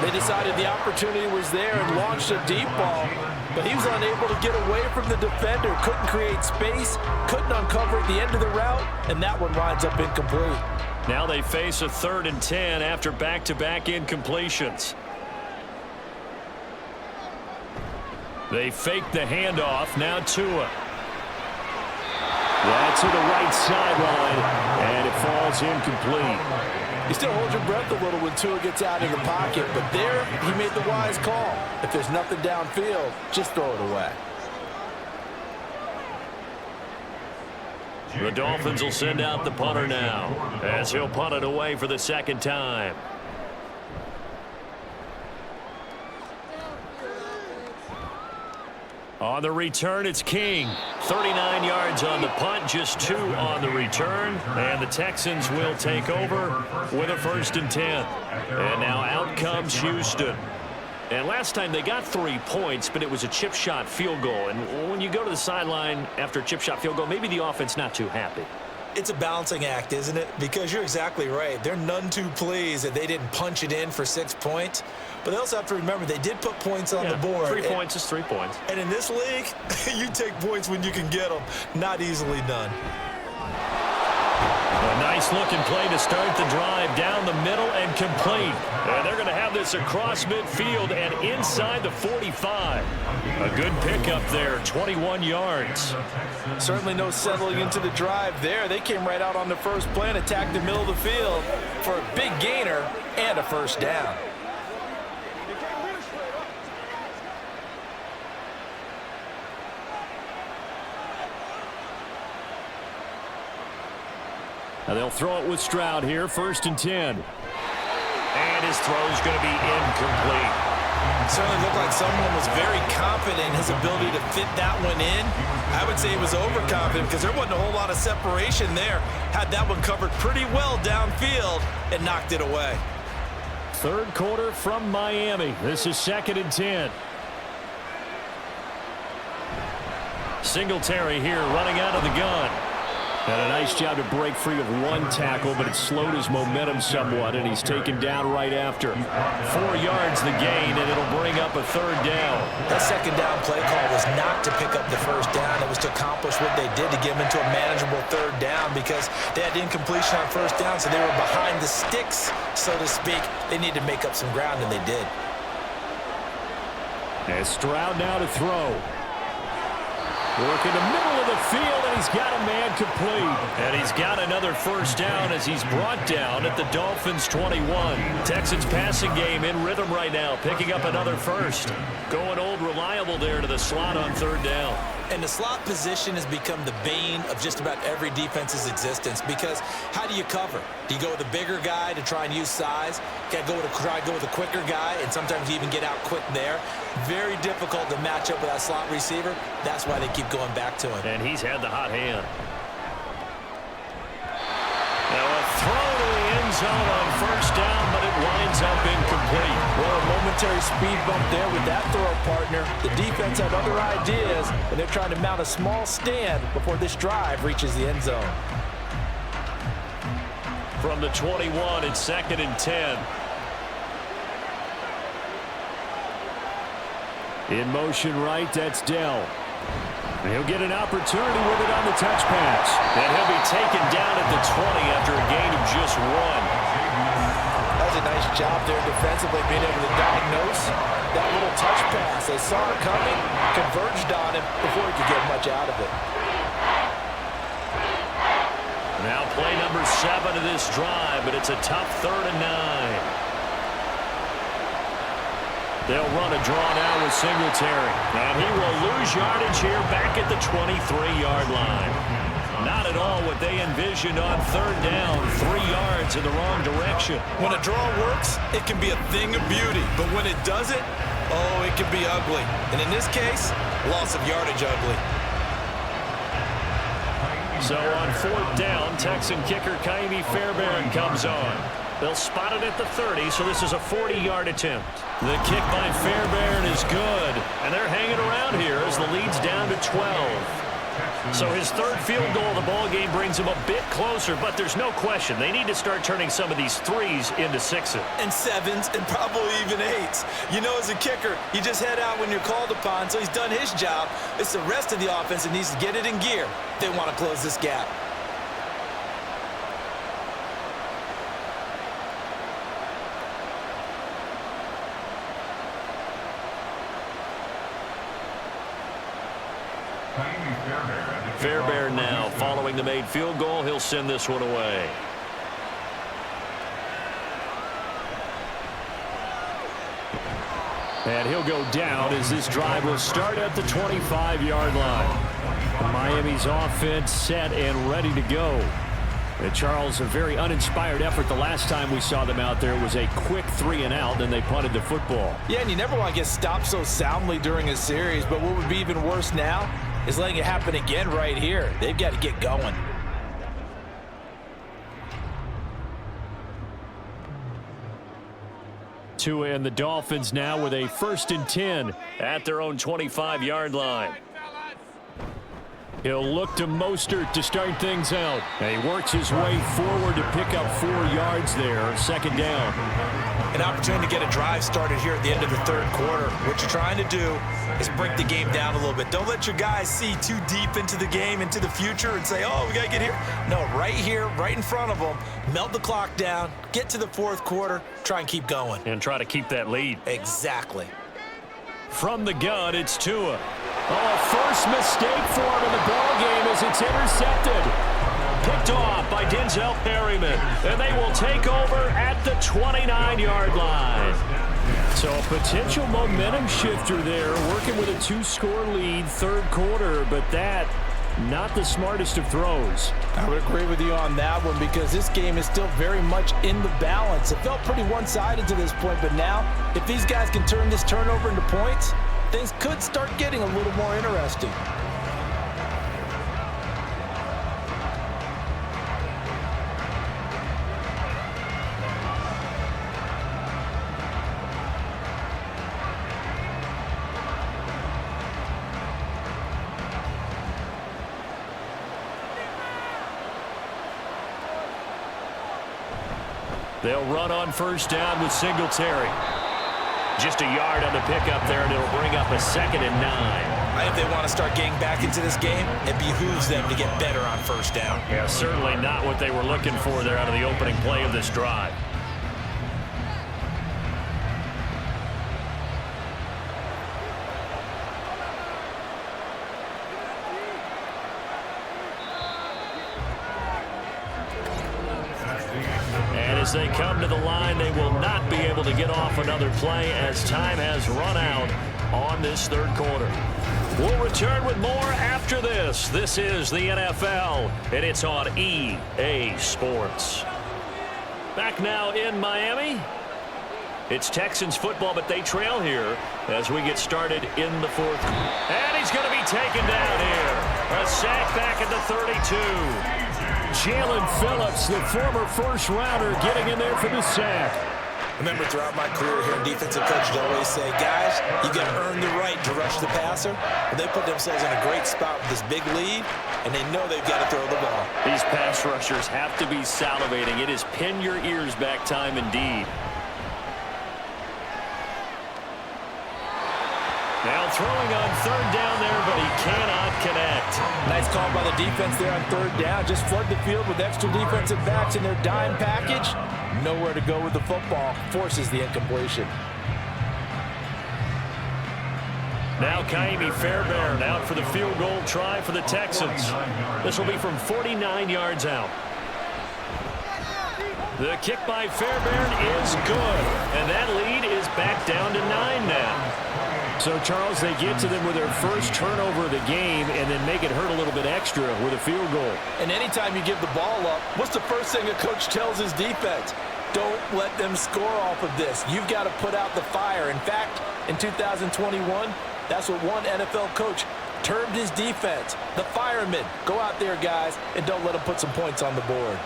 They decided the opportunity was there and launched a deep ball, but he was unable to get away from the defender, couldn't create space, couldn't uncover at the end of the route, and that one winds up incomplete. Now they face a 3rd and 10 after back-to-back incompletions. They fake the handoff. Now Tua. That's to the right sideline, and it falls incomplete. You still hold your breath a little when Tua gets out of the pocket, but there he made the wise call. If there's nothing downfield, just throw it away. The Dolphins will send out the punter now, as he'll punt it away for the 2nd time. On the return, it's King. 39 yards on the punt, just 2 on the return. And the Texans will take over with a 1st and 10. And now out comes Houston. And last time they got 3 points, but it was a chip shot field goal. And when you go to the sideline after a chip shot field goal, maybe the offense not too happy. It's a balancing act, isn't it? Because you're exactly right. They're none too pleased that they didn't punch it in for 6 points. But they also have to remember they did put points on the board. 3 points is 3 points. And in this league, you take points when you can get them. Not easily done. A nice-looking play to start the drive down the middle and complete. And they're going to have this across midfield and inside the 45. A good pickup there, 21 yards. Certainly no settling into the drive there. They came right out on the first play and attacked the middle of the field for a big gainer and a 1st down. Now they'll throw it with Stroud here, 1st and 10. And his throw is going to be incomplete. Certainly looked like someone was very confident in his ability to fit that one in. I would say he was overconfident because there wasn't a whole lot of separation there. Had that one covered pretty well downfield and knocked it away. Third quarter from Miami. This is 2nd and 10. Singletary here running out of the gun. And a nice job to break free of one tackle, but it slowed his momentum somewhat, and he's taken down right after. 4 yards the gain, and it'll bring up a 3rd down. That 2nd down play call was not to pick up the 1st down. It was to accomplish what they did to get them into a manageable 3rd down because they had incompletion on 1st down, so they were behind the sticks, so to speak. They needed to make up some ground, and they did. And Stroud now to throw. Work in the middle of the field, and he's got a man complete. And he's got another 1st down as he's brought down at the Dolphins' 21. Texans passing game in rhythm right now, picking up another 1st. Going old reliable there to the slot on 3rd down. And the slot position has become the bane of just about every defense's existence because how do you cover? Do you go with a bigger guy to try and use size? Try to go with a quicker guy, and sometimes you even get out quick there. Very difficult to match up with that slot receiver. That's why they keep going back to him. And he's had the hot hand. Now a throw to the end zone on 1st down, but it winds up incomplete. Well, a momentary speed bump there with that throw, partner. The defense had other ideas, and they're trying to mount a small stand before this drive reaches the end zone. From the 21, it's 2nd and 10. In motion right, that's Dell. And he'll get an opportunity with it on the touch pass. And he'll be taken down at the 20 after a gain of just 1. That was a nice job there defensively, being able to diagnose that little touch pass. They saw it coming, converged on him before he could get much out of it. Now play number 7 of this drive, but it's a tough 3rd and 9. They'll run a draw now with Singletary. And he will lose yardage here back at the 23-yard line. Not at all what they envisioned on 3rd down. 3 yards in the wrong direction. When a draw works, it can be a thing of beauty. But when it doesn't, oh, it can be ugly. And in this case, loss of yardage ugly. So on 4th down, Texan kicker Kaimi Fairbairn comes on. They'll spot it at the 30, so this is a 40-yard attempt. The kick by Fairbairn is good, and they're hanging around here as the lead's down to 12. So his 3rd field goal of the ball game brings him a bit closer, but there's no question they need to start turning some of these 3s into 6s. And 7s, and probably even 8s. You know, as a kicker, you just head out when you're called upon, so he's done his job. It's the rest of the offense that needs to get it in gear if they want to close this gap. Fairbairn now following the made field goal. He'll send this one away. And he'll go down as this drive will start at the 25-yard line. Miami's offense set and ready to go. And Charles, a very uninspired effort the last time we saw them out there. It was a quick 3 and out, then they punted the football. Yeah, and you never want to get stopped so soundly during a series, but what would be even worse now is letting it happen again right here. They've got to get going. Tua and the Dolphins now with a 1st and 10 at their own 25-yard line. He'll look to Mostert to start things out. And he works his way forward to pick up 4 yards there. 2nd down. An opportunity to get a drive started here at the end of the 3rd quarter. What you're trying to do is break the game down a little bit. Don't let your guys see too deep into the game, into the future, and say, oh, we got to get here. No, right here, right in front of them. Melt the clock down, get to the 4th quarter, try and keep going. And try to keep that lead. Exactly. From the gun, it's Tua. Oh, first mistake for him in the ball game as it's intercepted. Picked off by Denzel Perryman. And they will take over at the 29-yard line. So a potential momentum shifter there, working with a 2-score lead, 3rd quarter, but that not the smartest of throws. I would agree with you on that one because this game is still very much in the balance. It felt pretty one-sided to this point, but now if these guys can turn this turnover into points, things could start getting a little more interesting. They'll run on first down with Singletary. Just a yard on the pickup there, and it'll bring up a 2nd and 9. If they want to start getting back into this game, it behooves them to get better on first down. Yeah, certainly not what they were looking for there out of the opening play of this drive. As they come to the line, they will not be able to get off another play as time has run out on this third quarter. We'll return with more after this. This is the NFL, and it's on EA Sports. Back now in Miami. It's Texans football, but they trail here as we get started in the fourth. And he's going to be taken down here. A sack back at the 32. Jalen Phillips, the former first-rounder, getting in there for the sack. Remember, throughout my career here, defensive coaches always say, guys, you got to earn the right to rush the passer. But they put themselves in a great spot with this big lead, and they know they've got to throw the ball. These pass rushers have to be salivating. It is pin your ears back time indeed. Now throwing on third down there, but he cannot connect. Nice call by the defense there on third down. Just flood the field with extra defensive backs in their dime package. Nowhere to go with the football. Forces the incompletion. Now Kaimi Fairbairn out for the field goal try for the Texans. This will be from 49 yards out. The kick by Fairbairn is good. And that lead is back down to 9 now. So, Charles, they get to them with their first turnover of the game and then make it hurt a little bit extra with a field goal. And anytime you give the ball up, what's the first thing a coach tells his defense? Don't let them score off of this. You've got to put out the fire. In fact, in 2021, that's what one NFL coach termed his defense. The firemen. Go out there, guys, and don't let them put some points on the board.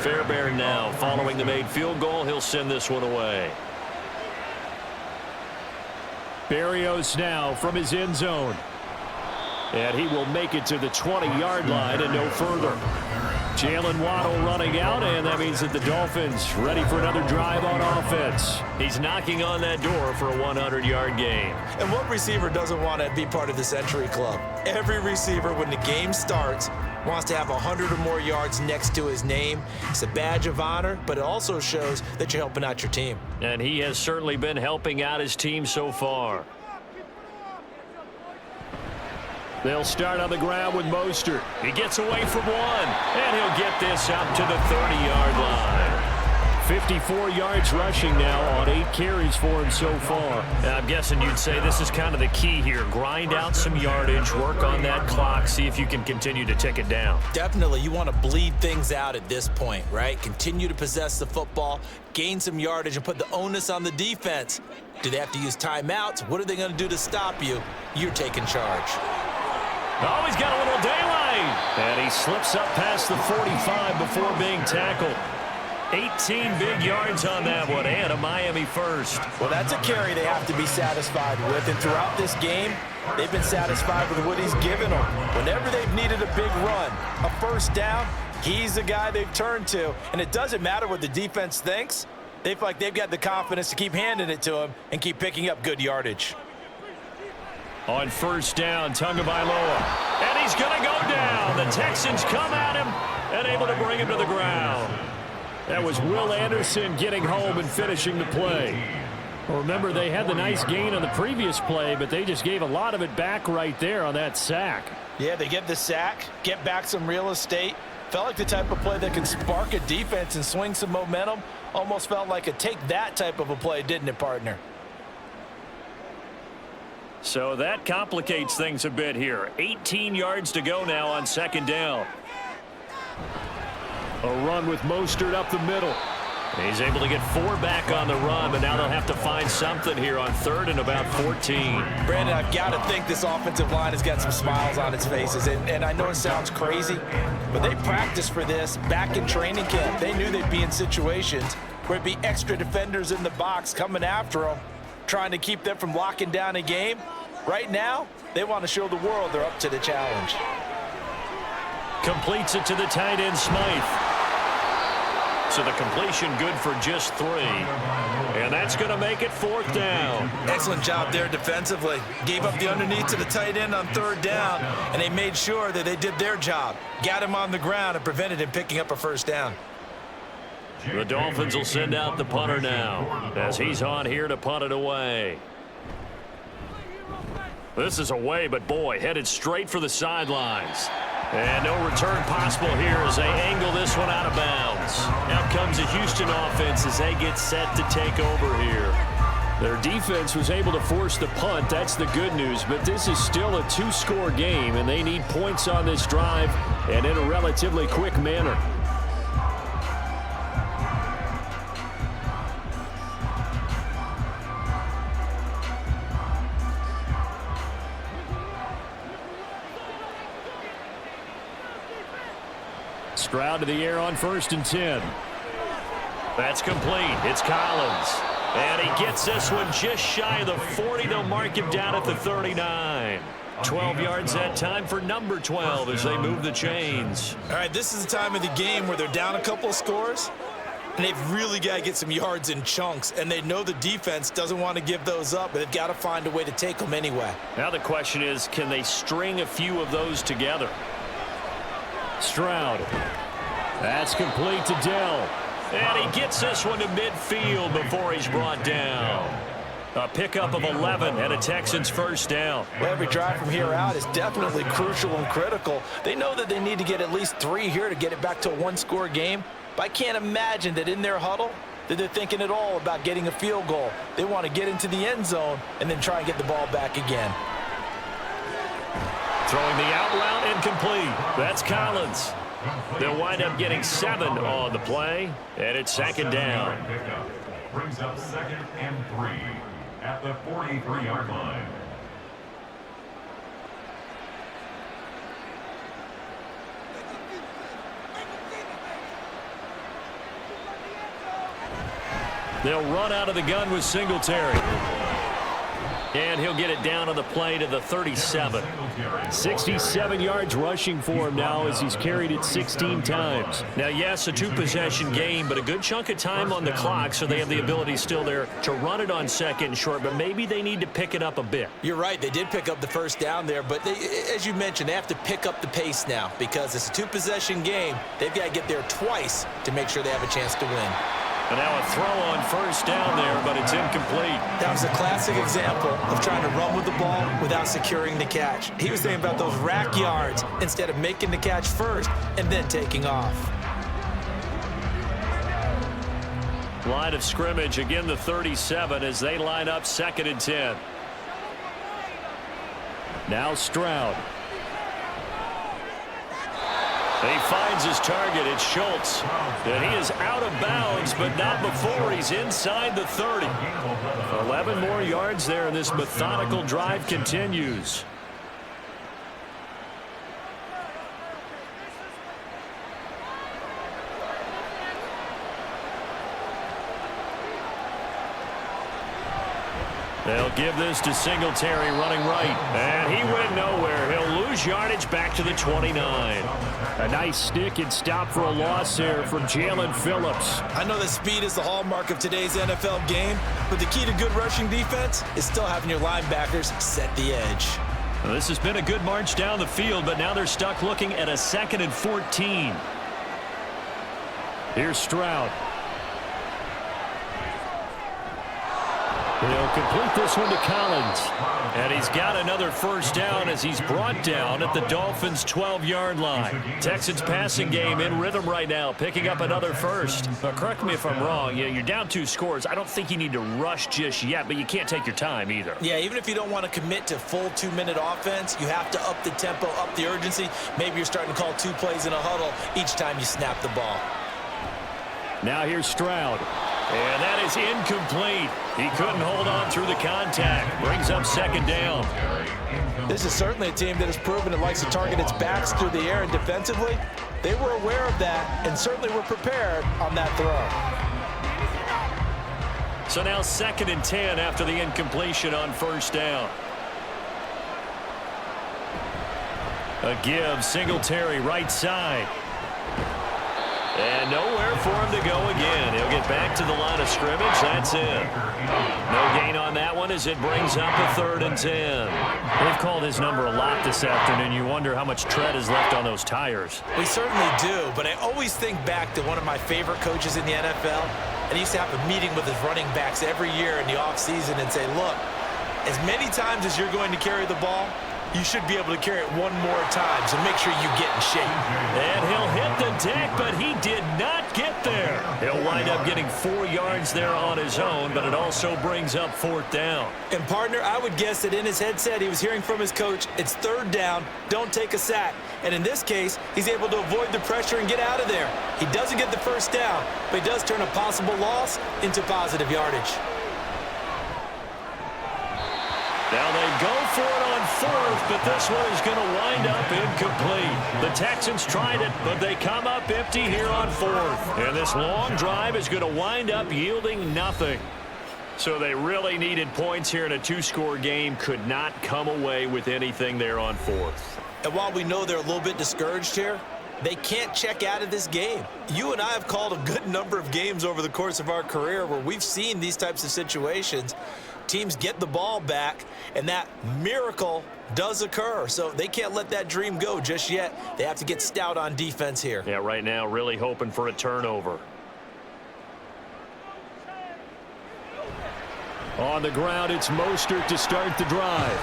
Fairbairn now following the made field goal. He'll send this one away. Berrios now from his end zone. And he will make it to the 20-yard line and no further. Jalen Waddle running out, and that means that the Dolphins ready for another drive on offense. He's knocking on that door for a 100-yard gain. And what receiver doesn't want to be part of the Century Club? Every receiver, when the game starts, wants to have 100 or more yards next to his name. It's a badge of honor, but it also shows that you're helping out your team. And he has certainly been helping out his team so far. They'll start on the ground with Mostert. He gets away from one, and he'll get this out to the 30-yard line. 54 yards rushing now on 8 carries for him so far. I'm guessing you'd say this is kind of the key here. Grind out some yardage, work on that clock, see if you can continue to tick it down. Definitely. You want to bleed things out at this point, right? Continue to possess the football, gain some yardage, and put the onus on the defense. Do they have to use timeouts? What are they going to do to stop you? You're taking charge. Oh, he's got a little daylight. And he slips up past the 45 before being tackled. 18 big yards on that one, and a Miami first. Well, that's a carry they have to be satisfied with, and throughout this game, they've been satisfied with what he's given them. Whenever they've needed a big run, a first down, he's the guy they've turned to, and it doesn't matter what the defense thinks. They feel like they've got the confidence to keep handing it to him and keep picking up good yardage. On first down, Tagovailoa, and he's going to go down. The Texans come at him and able to bring him to the ground. That was Will Anderson getting home and finishing the play. Well, remember, they had the nice gain on the previous play, but they just gave a lot of it back right there on that sack. Yeah, they get the sack, get back some real estate, Felt like the type of play that can spark a defense and swing some momentum. Almost felt like a take-that type of a play, didn't it, partner? So that complicates things a bit here. 18 yards to go now on second down. A run with Mostert up the middle. He's able to get 4 back on the run, but now they'll have to find something here on 3rd and about 14. Brandon, I've got to think this offensive line has got some smiles on its faces. And I know it sounds crazy, but they practiced for this back in training camp. They knew they'd be in situations where it'd be extra defenders in the box coming after them, trying to keep them from locking down a game. Right now, they want to show the world they're up to the challenge. Completes it to the tight end, Smythe. So the completion good for just 3. And that's going to make it 4th down. Excellent job there defensively. Gave up the underneath to the tight end on 3rd down, and they made sure that they did their job. Got him on the ground and prevented him picking up a 1st down. The Dolphins will send out the punter now as he's on here to punt it away. This is away, but boy, headed straight for the sidelines. And no return possible here as they angle this one out of bounds. Out comes the Houston offense as they get set to take over here. Their defense was able to force the punt. That's the good news. But this is still a 2-score game, and they need points on this drive and in a relatively quick manner. Stroud to the air on 1st and 10. That's complete. It's Collins. And he gets this one just shy of the 40. They'll mark him down at the 39. 12 yards that time for number 12 as they move the chains. All right, this is the time of the game where they're down a couple of scores, and they've really got to get some yards in chunks, and they know the defense doesn't want to give those up, but they've got to find a way to take them anyway. Now the question is, can they string a few of those together? Stroud. That's complete to Dell. And he gets this one to midfield before he's brought down. A pickup of 11 and a Texans 1st down. Well, every drive from here out is definitely crucial and critical. They know that they need to get at least 3 here to get it back to a 1-score game. But I can't imagine that in their huddle that they're thinking at all about getting a field goal. They want to get into the end zone and then try and get the ball back again. Throwing the out route incomplete. That's Collins. They'll wind up getting 7 on the play, and it's 2nd down. Brings up 2nd and 3 at the 43-yard line. They'll run out of the gun with Singletary. And he'll get it down on the play to the 37. 67 yards rushing for him now as he's carried it 16 times. Now, yes, a 2-possession game, but a good chunk of time on the clock, so they have the ability still there to run it on 2nd and short, but maybe they need to pick it up a bit. You're right. They did pick up the 1st down there, but as you mentioned, they have to pick up the pace now because it's a 2-possession game. They've got to get there twice to make sure they have a chance to win. And now a throw on 1st down there, but it's incomplete. That was a classic example of trying to run with the ball without securing the catch. He was thinking about those rack yards instead of making the catch first and then taking off. Line of scrimmage, again the 37 as they line up 2nd and 10. Now Stroud. He finds his target. It's Schultz. And he is out of bounds, but not before he's inside the 30. 11 more yards there, and this methodical drive continues. They'll give this to Singletary running right. And he went nowhere. He'll lose yardage back to the 29. A nice stick and stop for a loss there from Jalen Phillips. I know that speed is the hallmark of today's NFL game, but the key to good rushing defense is still having your linebackers set the edge. Well, this has been a good march down the field, but now they're stuck looking at a 2nd and 14. Here's Stroud. He'll complete this one to Collins. And he's got another first down as he's brought down at the Dolphins' 12-yard line. Texans passing game in rhythm right now, picking up another first. But correct me if I'm wrong, you're down 2 scores. I don't think you need to rush just yet, but you can't take your time either. Yeah, even if you don't want to commit to full 2-minute offense, you have to up the tempo, up the urgency. Maybe you're starting to call 2 plays in a huddle each time you snap the ball. Now here's Stroud. And that is incomplete. He couldn't hold on through the contact. Brings up second down. This is certainly a team that has proven it likes to target its backs through the air, and defensively, they were aware of that and certainly were prepared on that throw. So now 2nd and 10 after the incompletion on first down. A give, Singletary right side. And nowhere for him to go again. He'll get back to the line of scrimmage. That's it. No gain on that one as it brings up a 3rd and 10. They've called his number a lot this afternoon. You wonder how much tread is left on those tires. We certainly do, but I always think back to one of my favorite coaches in the NFL. And he used to have a meeting with his running backs every year in the offseason and say, look, as many times as you're going to carry the ball, you should be able to carry it 1 more time, so make sure you get in shape. And he'll hit the deck, but he did not get there. He'll wind up getting 4 yards there on his own, but it also brings up 4th down. And, partner, I would guess that in his headset he was hearing from his coach, it's 3rd down, don't take a sack. And in this case, he's able to avoid the pressure and get out of there. He doesn't get the first down, but he does turn a possible loss into positive yardage. Now they go for it on 4th, but this one is going to wind up incomplete. The Texans tried it, but they come up empty here on 4th. And this long drive is going to wind up yielding nothing. So they really needed points here in a 2-score game. Could not come away with anything there on 4th. And while we know they're a little bit discouraged here, they can't check out of this game. You and I have called a good number of games over the course of our career where we've seen these types of situations. Teams get the ball back, and that miracle does occur. So they can't let that dream go just yet. They have to get stout on defense here. Yeah, right now really hoping for a turnover. On the ground, it's Mostert to start the drive.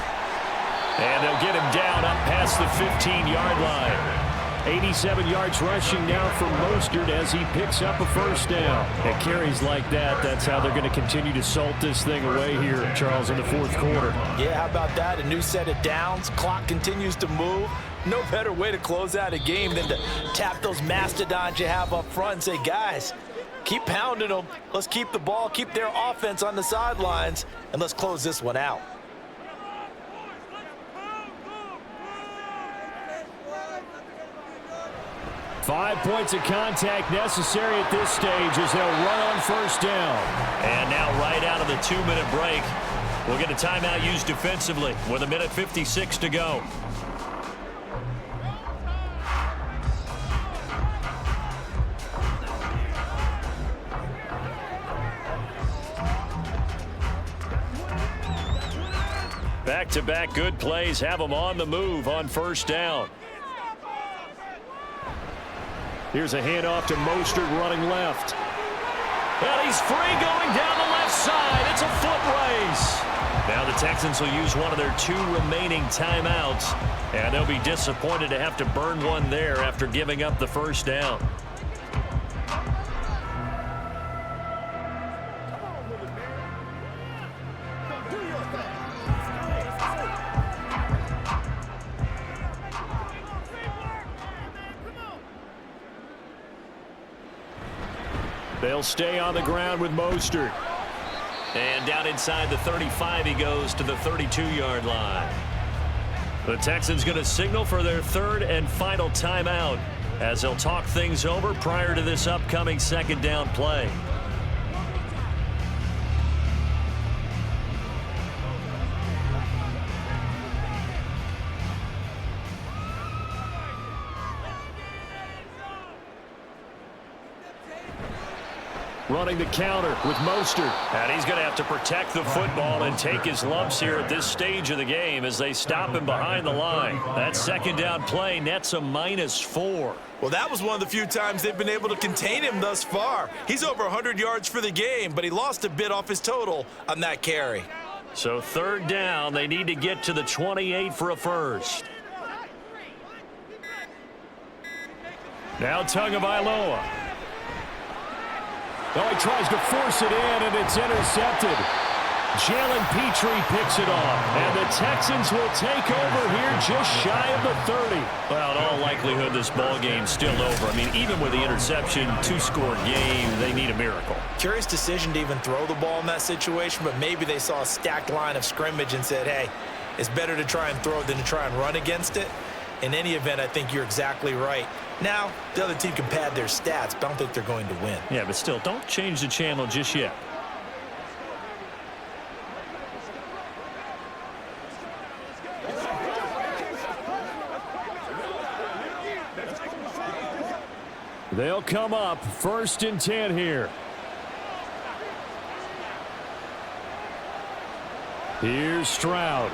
And they'll get him down up past the 15-yard line. 87 yards rushing now for Mostert as he picks up a first down. At carries like that, that's how they're going to continue to salt this thing away here, Charles, in the 4th quarter. Yeah, how about that? A new set of downs. Clock continues to move. No better way to close out a game than to tap those mastodons you have up front and say, guys, keep pounding them. Let's keep the ball, keep their offense on the sidelines, and let's close this one out. Five points of contact necessary at this stage as they'll run on first down. And now right out of the 2-minute break, we'll get a timeout used defensively with 1:56 to go. Back-to-back good plays have them on the move on first down. Here's a handoff to Mostert running left. And he's free going down the left side. It's a foot race. Now the Texans will use one of their 2 remaining timeouts. And they'll be disappointed to have to burn one there after giving up the first down. They'll stay on the ground with Mostert. And down inside the 35, he goes to the 32-yard line. The Texans going to signal for their 3rd and final timeout as they'll talk things over prior to this upcoming 2nd down play. running the counter with Mostert. And he's going to have to protect the football and take his lumps here at this stage of the game as they stop him behind the line. That second down play nets a -4. Well, that was one of the few times they've been able to contain him thus far. He's over 100 yards for the game, but he lost a bit off his total on that carry. So third down, they need to get to the 28 for a first. Now Tagovailoa. Oh, he tries to force it in, and it's intercepted. Jalen Petrie picks it off, and the Texans will take over here just shy of the 30. Well, in all likelihood, this ball game's still over. I mean, even with the interception, 2-score game, they need a miracle. Curious decision to even throw the ball in that situation, but maybe they saw a stacked line of scrimmage and said, hey, it's better to try and throw than to try and run against it. In any event, I think you're exactly right. Now, the other team can pad their stats, but I don't think they're going to win. Yeah, but still, don't change the channel just yet. They'll come up 1st and 10 here. Here's Stroud.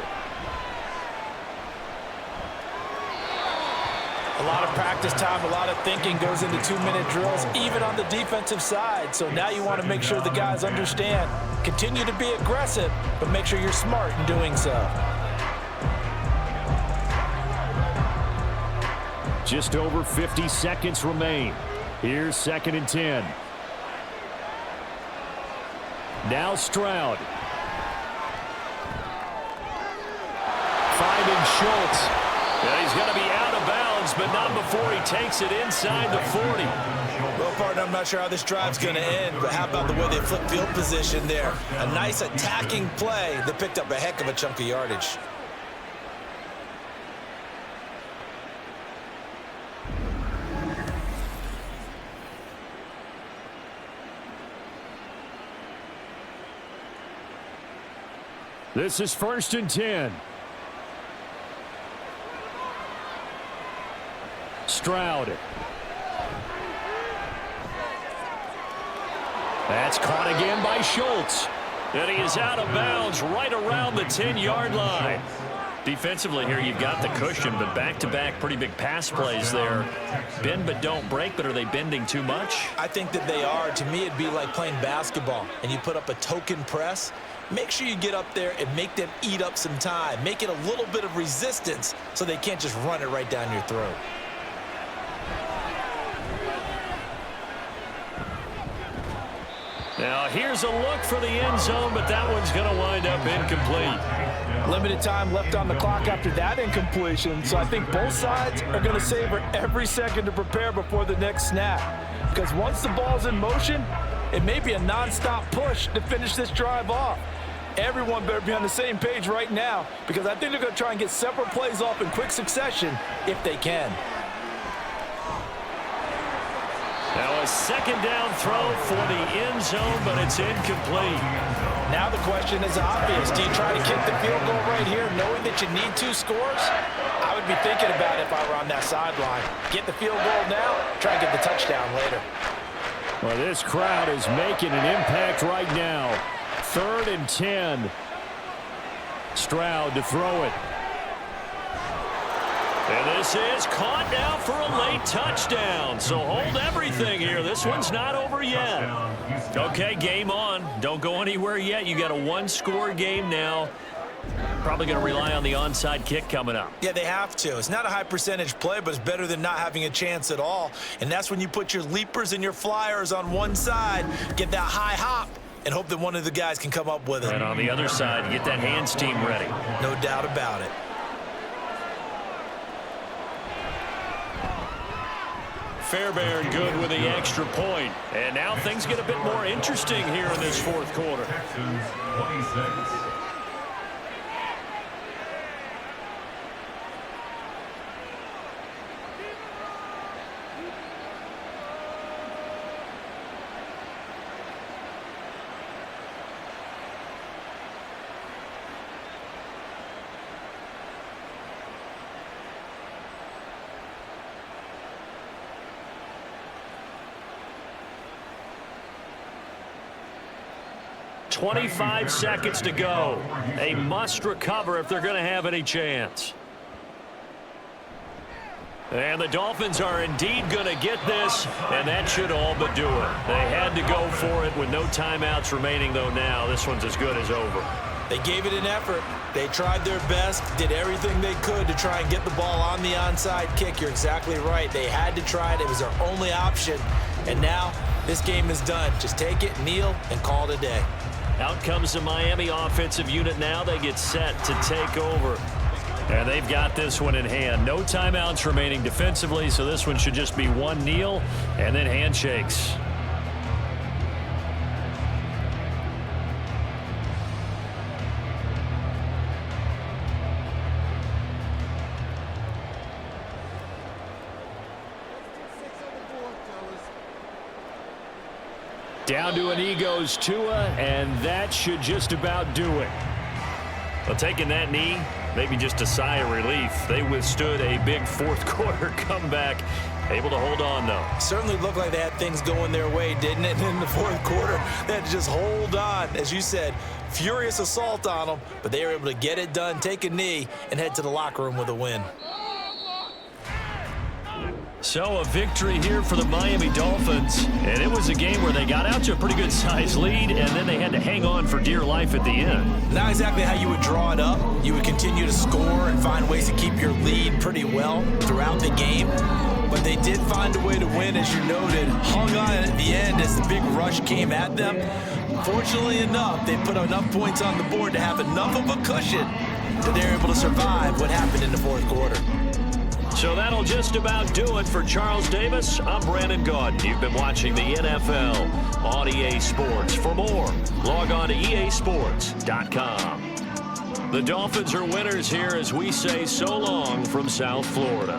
A lot of practice time, a lot of thinking goes into 2-minute drills, even on the defensive side. So now you want to make sure the guys understand. Continue to be aggressive, but make sure you're smart in doing so. Just over 50 seconds remain. Here's 2nd and 10. Now Stroud. Finding Schultz. Yeah, he's going to be out of bounds, but not before he takes it inside the 40. Well, partner, I'm not sure how this drive's going to end, but how about the way they flip field position there? A nice attacking play that picked up a heck of a chunk of yardage. This is 1st and 10. Stroud. That's caught again by Schultz. And he is out of bounds right around the 10-yard line. Defensively here, you've got the cushion, but back-to-back pretty big pass plays there. Bend but don't break, but are they bending too much? I think that they are. To me, it'd be like playing basketball, and you put up a token press. Make sure you get up there and make them eat up some time. Make it a little bit of resistance so they can't just run it right down your throat. Now, here's a look for the end zone, but that one's going to wind up incomplete. Limited time left on the clock after that incompletion, so I think both sides are going to savor every second to prepare before the next snap. Because once the ball's in motion, it may be a non-stop push to finish this drive off. Everyone better be on the same page right now, because I think they're going to try and get several plays off in quick succession if they can. Now a second down throw for the end zone, but it's incomplete. Now the question is obvious. Do you try to kick the field goal right here knowing that you need 2 scores? I would be thinking about it if I were on that sideline. Get the field goal now, try and get the touchdown later. Well, this crowd is making an impact right now. 3rd and 10. Stroud to throw it. And this is caught now for a late touchdown. So hold everything here. This one's not over yet. Okay, game on. Don't go anywhere yet. You got a 1-score game now. Probably going to rely on the onside kick coming up. Yeah, they have to. It's not a high percentage play, but it's better than not having a chance at all. And that's when you put your leapers and your flyers on one side, get that high hop, and hope that one of the guys can come up with it. And on the other side, get that hands team ready. No doubt about it. Fairbairn good with the extra point. And now things get a bit more interesting here in this 4th quarter. Texans 26. 25 seconds to go. A must recover if they're going to have any chance. And the Dolphins are indeed going to get this, and that should all but do it. They had to go for it with no timeouts remaining, though now this one's as good as over. They gave it an effort. They tried their best, did everything they could to try and get the ball on the onside kick. You're exactly right. They had to try it. It was their only option. And now this game is done. Just take it, kneel, and call it a day. Out comes the Miami offensive unit now. They get set to take over. And they've got this one in hand. No timeouts remaining defensively, so this one should just be one kneel and then handshakes. Down to a knee goes Tua, and that should just about do it. Well, taking that knee, maybe just a sigh of relief. They withstood a big fourth quarter comeback. Able to hold on, though. Certainly looked like they had things going their way, didn't it? In the fourth quarter, they had to just hold on. As you said, furious assault on them, but they were able to get it done, take a knee, and head to the locker room with a win. So a victory here for the Miami Dolphins, and it was a game where they got out to a pretty good size lead, and then they had to hang on for dear life at the end. Not exactly how you would draw it up. You would continue to score and find ways to keep your lead pretty well throughout the game, but they did find a way to win, as you noted. Hung on at the end as the big rush came at them. Fortunately enough, they put enough points on the board to have enough of a cushion that they're able to survive what happened in the fourth quarter. So that'll just about do it for Charles Davis. I'm Brandon Gaudin. You've been watching the NFL on EA Sports. For more, log on to easports.com. The Dolphins are winners here as we say so long from South Florida.